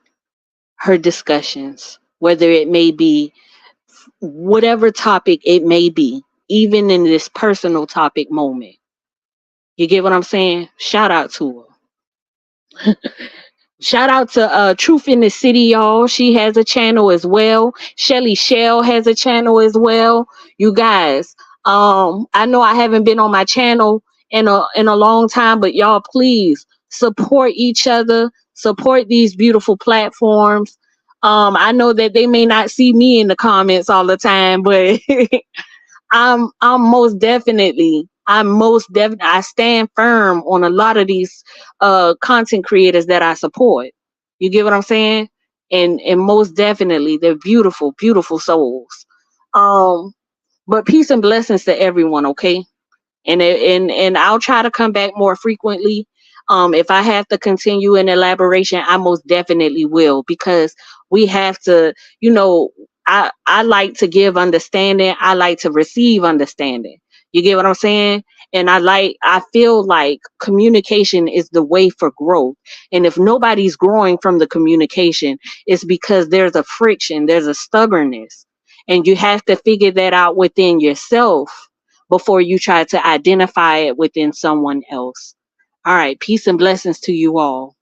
her discussions, whether it may be whatever topic it may be, even in this personal topic moment. You get what I'm saying? Shout out to her. Shout out to Truth in the City, y'all. She has a channel as well. Shelly Shell has a channel as well. You guys, I know I haven't been on my channel in a long time, but y'all please support each other, support these beautiful platforms. I know that they may not see me in the comments all the time, but I'm most definitely I stand firm on a lot of these content creators that I support. You get what I'm saying? And most definitely they're beautiful, beautiful souls. Um but peace and blessings to everyone, okay? And I'll try to come back more frequently. If I have to continue an elaboration, I most definitely will, because we have to, I like to give understanding. I like to receive understanding. You get what I'm saying? And I feel like communication is the way for growth. And if nobody's growing from the communication, it's because there's a friction, there's a stubbornness. And you have to figure that out within yourself before you try to identify it within someone else. All right. Peace and blessings to you all.